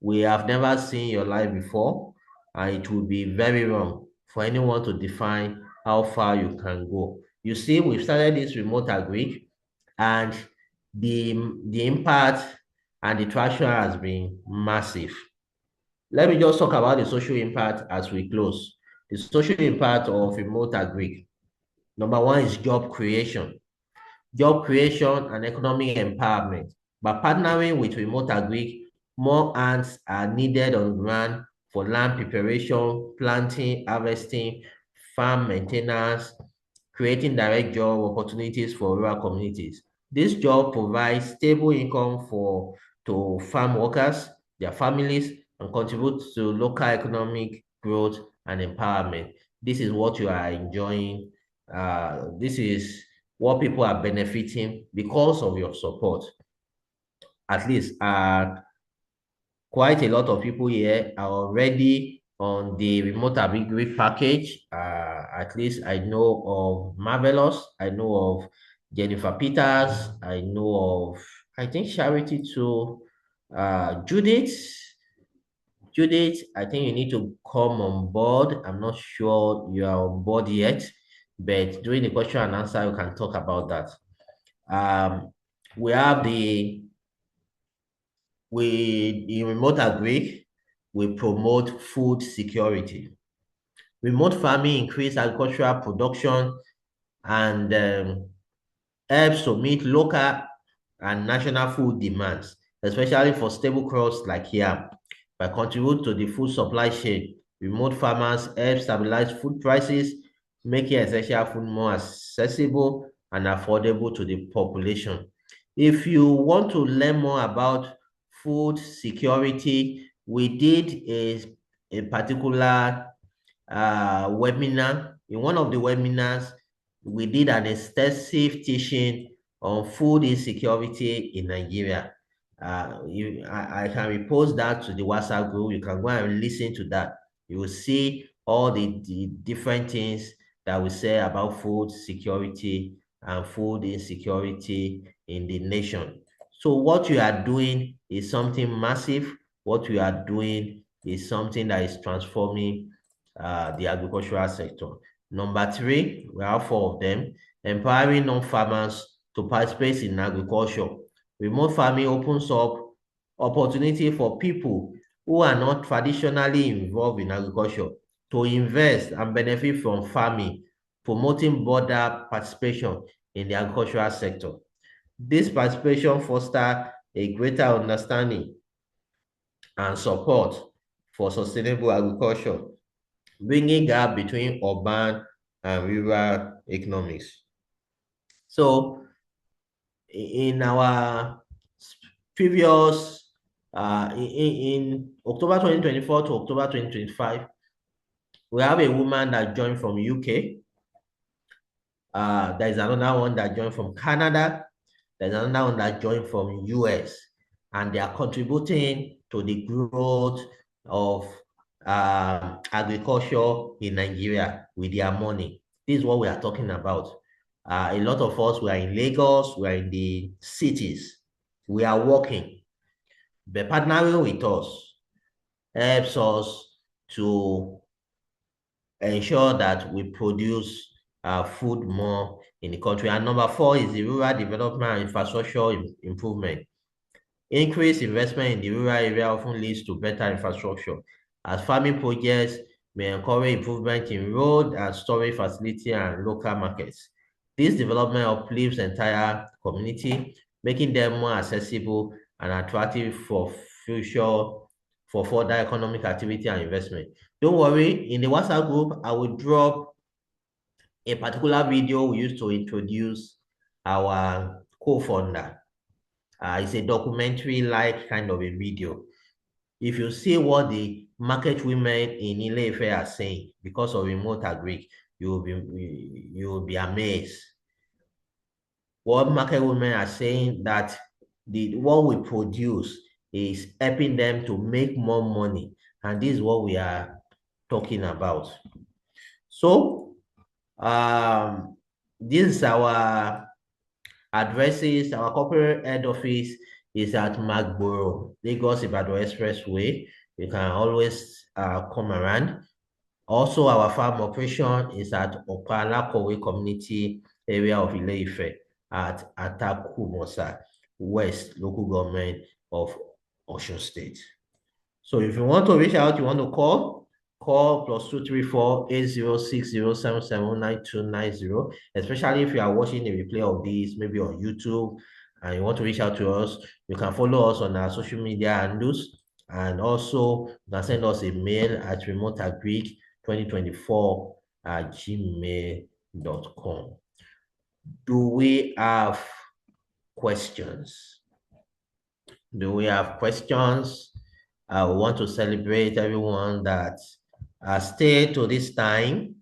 We have never seen your life before, and it would be very wrong for anyone to define how far you can go. You see, we've started this remote agric, and the impact and the traction has been massive. Let me just talk about the social impact as we close. The social impact of remote agric. Number one is job creation and economic empowerment. By partnering with Remote Agric, more hands are needed on ground for land preparation, planting, harvesting, farm maintenance, creating direct job opportunities for rural communities. This job provides stable income to farm workers, their families, and contributes to local economic growth and empowerment. This is what you are enjoying. This is what people are benefiting because of your support. At least quite a lot of people here are already on the remote agri package. At least I know of Marvelous, I know of Jennifer Peters, I know of, I think, Charity too. Judith, I think you need to come on board. I'm not sure you are on board yet, but during the question and answer, you can talk about that. Um, we have in Remote Agric, we promote food security. Remote farming increase agricultural production and helps to meet local and national food demands, especially for staple crops like yam. By contributing to the food supply chain, remote farmers help stabilize food prices, making essential food more accessible and affordable to the population. If you want to learn more about food security, we did a particular webinar. In one of the webinars, we did an extensive teaching on food insecurity in Nigeria. I can repost that to the WhatsApp group. You can go and listen to that. You will see all the different things that we say about food security and food insecurity in the nation. So what you are doing is something massive. What you are doing is something that is transforming the agricultural sector. Number three, we have four of them, empowering non-farmers to participate in agriculture. Remote farming opens up opportunity for people who are not traditionally involved in agriculture to invest and benefit from farming, promoting broader participation in the agricultural sector. This participation fosters a greater understanding and support for sustainable agriculture, bringing gap between urban and rural economics. So in our previous in October 2024 to October 2025, we have a woman that joined from UK. There's another one that joined from Canada. There's another one that joined from US, and they are contributing to the growth of agriculture in Nigeria with their money. This is what we are talking about. A lot of us, we are in Lagos, we are in the cities. We are working. But partnering with us helps us to ensure that we produce food more in the country. And number four is the rural development and infrastructure improvement. Increased investment in the rural area often leads to better infrastructure, as farming projects may encourage improvement in road and storage facility and local markets. This development uplifts entire community, making them more accessible and attractive for future for further economic activity and investment. Don't worry, in the WhatsApp group, I will drop a particular video we used to introduce our co-founder. It's a documentary-like kind of a video. If you see what the market women in Ile-Ife are saying because of Remote Agric, you will be amazed. What market women are saying that what we produce is helping them to make more money, and this is what we are talking about. So, this is our addresses. Our corporate head office is at Magboro, Lagos Ibadan Expressway. You can always come around. Also, our farm operation is at Opalakowe Community Area of Ile-Ife at Atakumosa West Local Government of Osun State. So if you want to reach out, you want to call +234-8060779290. Especially if you are watching a replay of this, maybe on YouTube, and you want to reach out to us, you can follow us on our social media handles, and also you can send us a mail at remoteagric2024@gmail.com. Do we have questions? Do we have questions? I want to celebrate everyone that stayed to this time.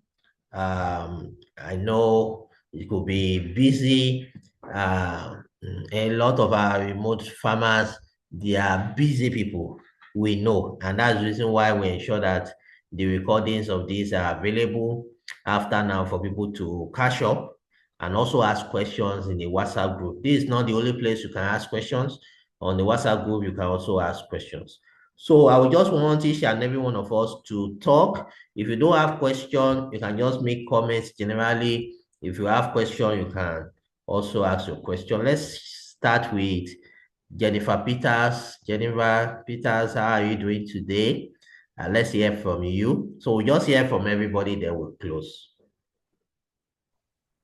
I know it could be busy. A lot of our remote farmers, they are busy people, we know. And that's the reason why we ensure that the recordings of these are available after now for people to catch up and also ask questions in the WhatsApp group. This is not the only place you can ask questions. On the WhatsApp group, you can also ask questions. So I would just want each and every one of us to talk. If you don't have question, you can just make comments generally. If you have question, you can also ask your question. Let's start with Jennifer Peters. Jennifer Peters, how are you doing today? Let's hear from you. So we just hear from everybody, then we'll close.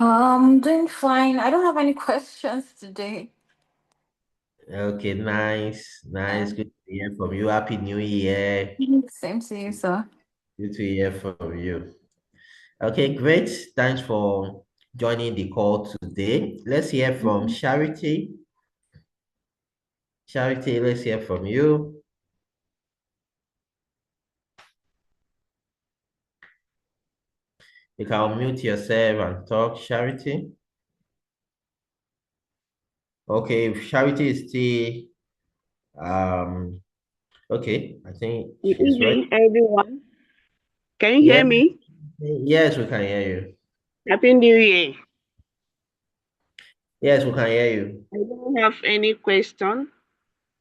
Doing fine. I don't have any questions today. Okay, nice. Good to hear from you. Happy New Year. Same to you, sir. Good to hear from you. Okay, great. Thanks for joining the call today. Let's hear from Charity. Charity, let's hear from you. You can unmute yourself and talk, Charity. Okay, if Charity is still okay, I think Good she's right. evening, everyone. Can you Yeah, hear me? yes, we can hear you. Happy New Year. Yes, we can hear you. I don't have any question.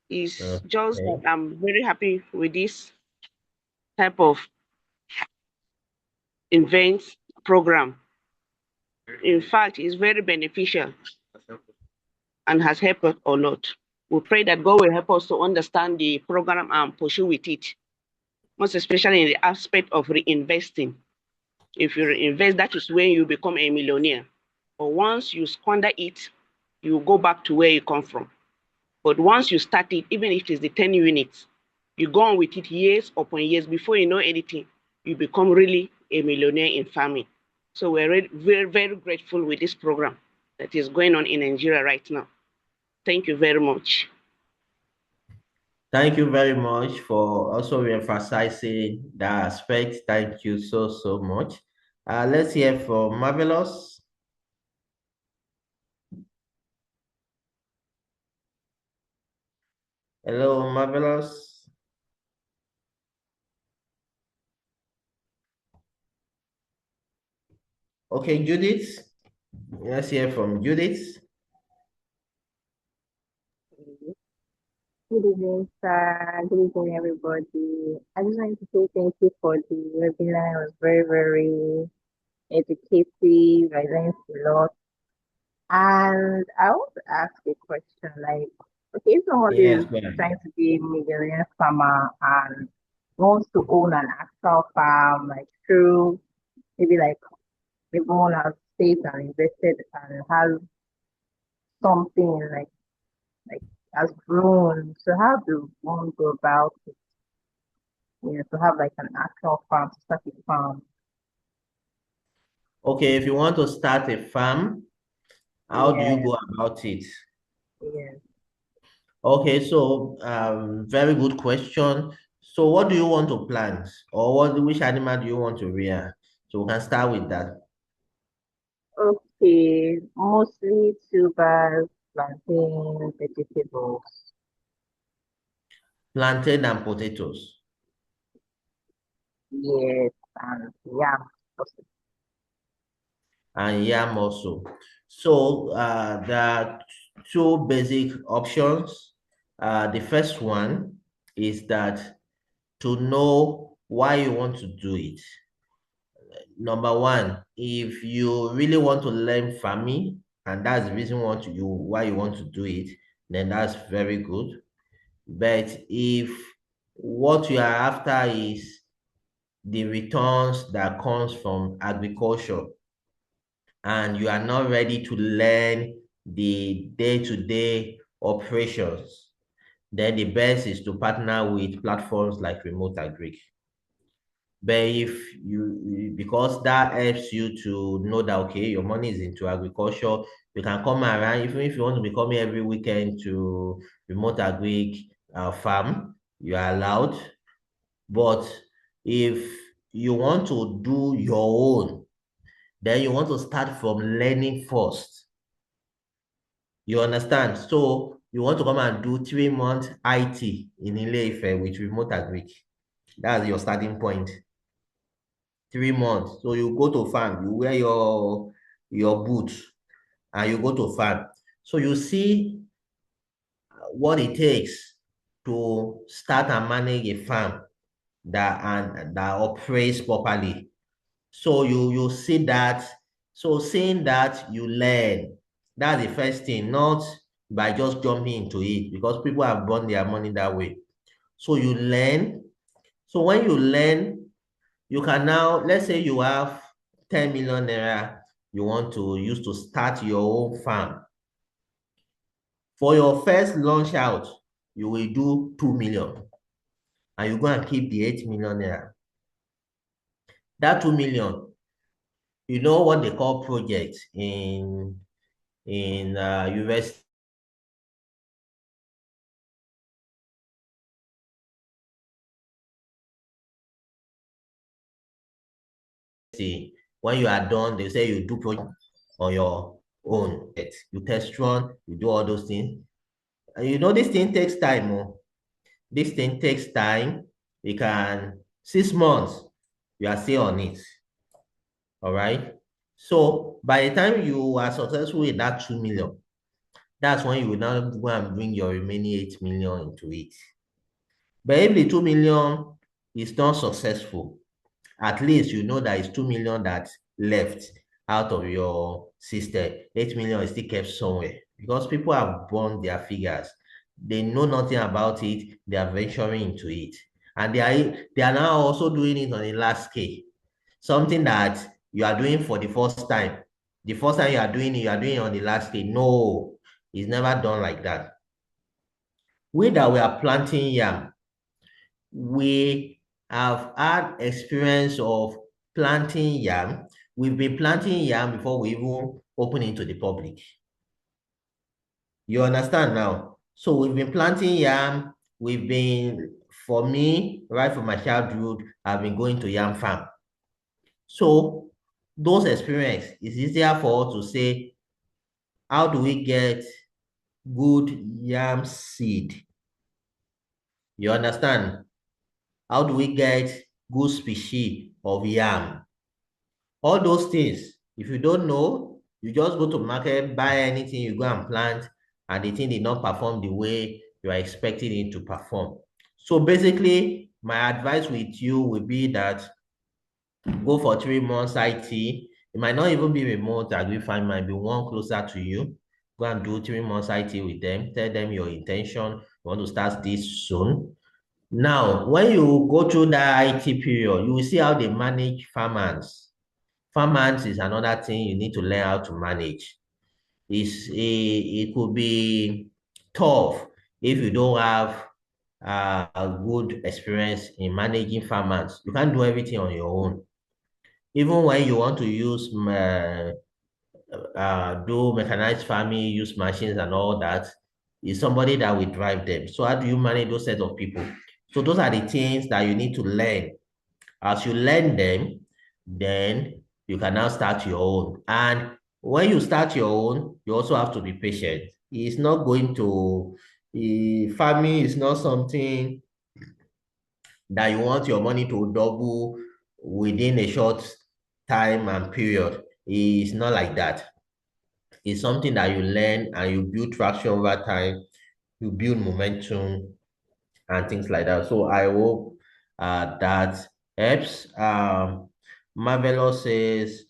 It's just that Okay. I'm very happy with this type of event program. In fact, it's very beneficial and has helped us a lot. We pray that God will help us to understand the program and pursue with it, most especially in the aspect of reinvesting. If you reinvest, that is when you become a millionaire. But once you squander it, you go back to where you come from. But once you start it, even if it is the 10 units, you go on with it years upon years. Before you know anything, you become really a millionaire in farming. So we're very, very grateful with this program that is going on in Nigeria right now. Thank you very much. Thank you very much for also emphasizing that aspect. Thank you so much. Let's hear from Marvelous. Hello, Marvelous. Okay, Judith. Let's hear from Judith. Good evening, sir. Good evening, everybody. I just wanted to say thank you for the webinar. It was very, very educative. I learned a lot. And I want to ask a question like, okay, if somebody Yes, is go ahead. trying to be a millionaire farmer and wants to own an actual farm, like through maybe like everyone has saved and invested and has something like has grown. So how do one go about it? To have like an actual farm, to start a farm. Okay, if you want to start a farm, how do you Yeah, go about it? yeah. Okay, so very good question. So what do you want to plant? Or which animal do you want to rear? So we can start with that. Okay, mostly tubers, plantain, vegetables. Plantain and potatoes. Yes, and yeah. And yam also. So there are two basic options. The first one is that to know why you want to do it. Number one, if you really want to learn farming, and that's the reason why you want to do it, then that's very good. But if what you are after is the returns that comes from agriculture, and you are not ready to learn the day-to-day operations, then the best is to partner with platforms like Remote Agric. But if because that helps you to know that, okay, your money is into agriculture, you can come around, even if you want to be coming every weekend to Remote Agric farm, you are allowed. But if you want to do your own, then you want to start from learning first. You understand? So you want to come and do 3 months IT in Ile-Ife with Remote Agric. That's your starting point. 3 months. So you go to farm, you wear your boots, and you go to farm. So you see what it takes to start and manage a farm that operates properly. So you see that. So seeing that, you learn. That's the first thing, not by just jumping into it, because people have burned their money that way. So you learn. So when you learn, you can now, let's say you have 10 million naira you want to use to start your own farm. For your first launch out, you will do 2 million, and you go and keep the 8 million naira. That 2 million, you know what they call projects in university. When you are done, they say you do project on your own. You test run, you do all those things. And you know this thing takes time. Oh. This thing takes time. It can 6 months, you are still on it. All right. So by the time you are successful in that 2 million, that's when you will now go and bring your remaining 8 million into it. But if the 2 million is not successful, at least you know that it's 2 million that left out of your system. 8 million is still kept somewhere because people have burned their figures. They know nothing about it. They are venturing into it. And they are now also doing it on a large scale. Something that you are doing for the first time. The first time you are doing it on the large scale. No, it's never done like that. We that we are planting yam, we have had experience of planting yam. We've been planting yam before we even open it to the public. You understand now? So we've been planting yam. For me, right from my childhood, I've been going to yam farm. So those experience is easier for us to say, how do we get good yam seed? You understand? How do we get good species of yam? All those things, if you don't know, you just go to market, buy anything, you go and plant, and the thing did not perform the way you are expecting it to perform. So basically, my advice with you would be that go for 3 months IT, It might not even be remote agri farm, it might be one closer to you. Go and do 3 months IT with them. Tell them your intention. You want to start this soon. Now, when you go through that IT period, you will see how they manage farmers. Farmers is another thing you need to learn how to manage. It could be tough if you don't have a good experience in managing farmers. You can't do everything on your own. Even when you want to use do mechanized farming, use machines and all that, is somebody that will drive them. So how do you manage those set of people? So those are the things that you need to learn. As you learn them, then you can now start your own. And when you start your own, you also have to be patient. It's not going to, farming is not something that you want your money to double within a short time and period. It's not like that. It's something that you learn and you build traction over time, you build momentum and things like that. So I hope that helps. Marvelous says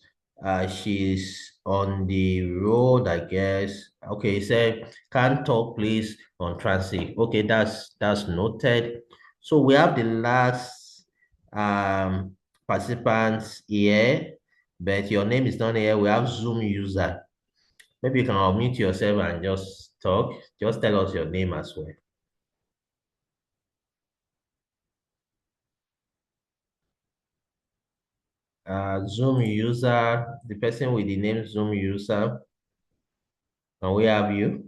she's on the road, I guess. Okay, said can't talk please on transit. Okay, that's noted. So we have the last participants here, but your name is not here. We have Zoom user. Maybe you can unmute yourself and just talk. Just tell us your name as well. Zoom user, the person with the name Zoom user, and we have you.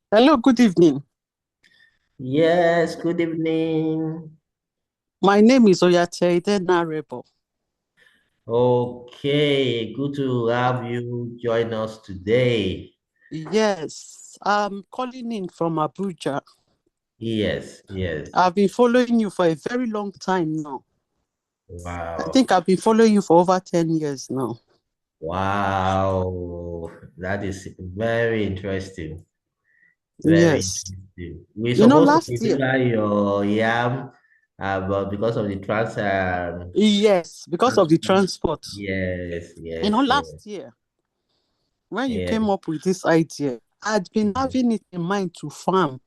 Hello, good evening. Yes, good evening. My name is Oyatede Narebo. Okay, good to have you join us today. Yes, I'm calling in from Abuja. Yes, yes. I've been following you for a very long time now. I Wow. think I've been following you for over 10 years now. Wow. That is very interesting. Very Yes. interesting. We're You know, supposed to last year, deliver your yam, but because of the yes, because of the transport. yes, You know, yes, yes, last year, when you yes. came up with this idea, I'd been having it in mind to farm.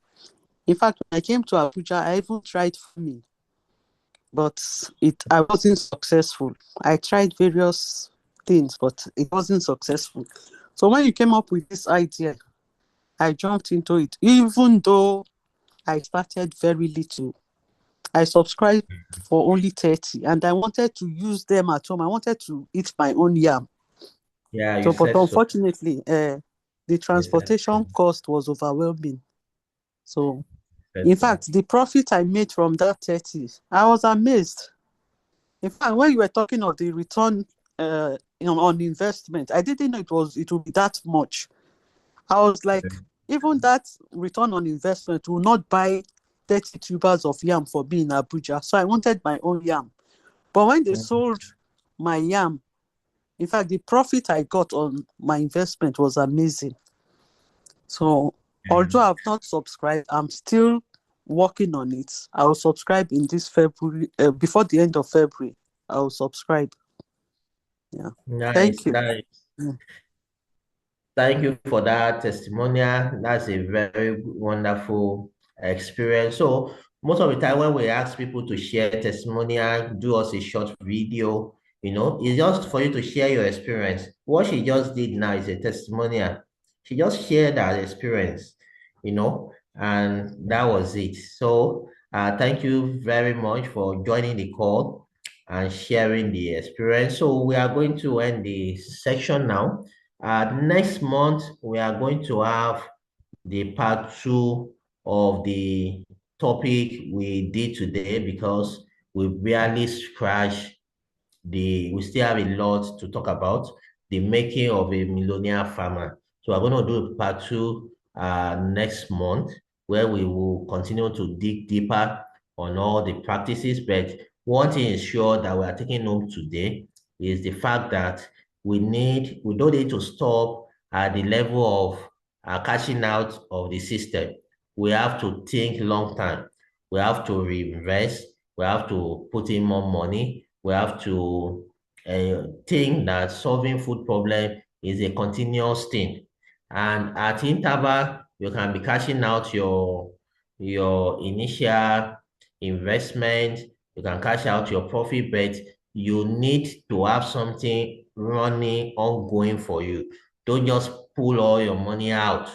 In fact, when I came to Abuja, I even tried farming, but I wasn't successful. I tried various things, but it wasn't successful. So when you came up with this idea, I jumped into it, even though I started very little. I subscribed for only 30 and I wanted to use them at home. I wanted to eat my own yam. Yeah, you So, but said so. unfortunately, the You said transportation so. cost was overwhelming. So, Said in so. fact, the profit I made from that 30, I was amazed. In fact, when you were talking of the return on investment, I didn't know it would be that much. I was like, even that return on investment will not buy 30 tubers of yam for me in Abuja. So I wanted my own yam. But when they sold my yam, in fact, the profit I got on my investment was amazing. So although I've not subscribed, I'm still working on it. I will subscribe in this February, before the end of February. I will subscribe. Yeah. Nice, Thank you. nice. Mm. Thank you for that testimonial. That's a very wonderful experience. So most of the time when we ask people to share testimonial, do us a short video, it's just for you to share your experience. What she just did now is a testimonial. She just shared that experience, and that was it. So thank you very much for joining the call and sharing the experience. So we are going to end the section now. Next month, we are going to have the part two of the topic we did today because we barely scratched we still have a lot to talk about, the making of a millionaire farmer. So we're going to do part two next month where we will continue to dig deeper on all the practices. But one thing is sure that we are taking home today is the fact that we don't need to stop at the level of cashing out of the system. We have to think long term. we have to reinvest, we have to put in more money, we have to think that solving food problem is a continuous thing. And at interval, you can be cashing out your initial investment, you can cash out your profit, but you need to have something running ongoing for you. Don't just pull all your money out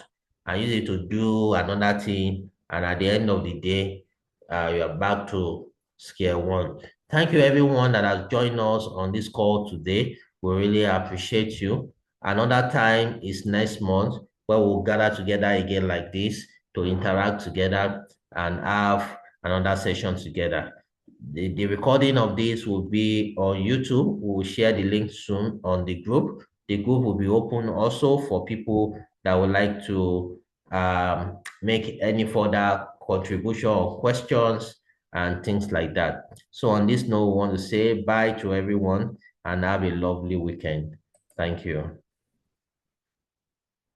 and use it to do another thing. And at the end of the day, you're back to square one. Thank you, everyone that has joined us on this call today. We really appreciate you. Another time is next month where we'll gather together again like this to interact together and have another session together. The recording of this will be on YouTube. We will share the link soon on the group. The group will be open also for people that would like to make any further contribution or questions and things like that. So on this note, we want to say bye to everyone and have a lovely weekend. Thank you.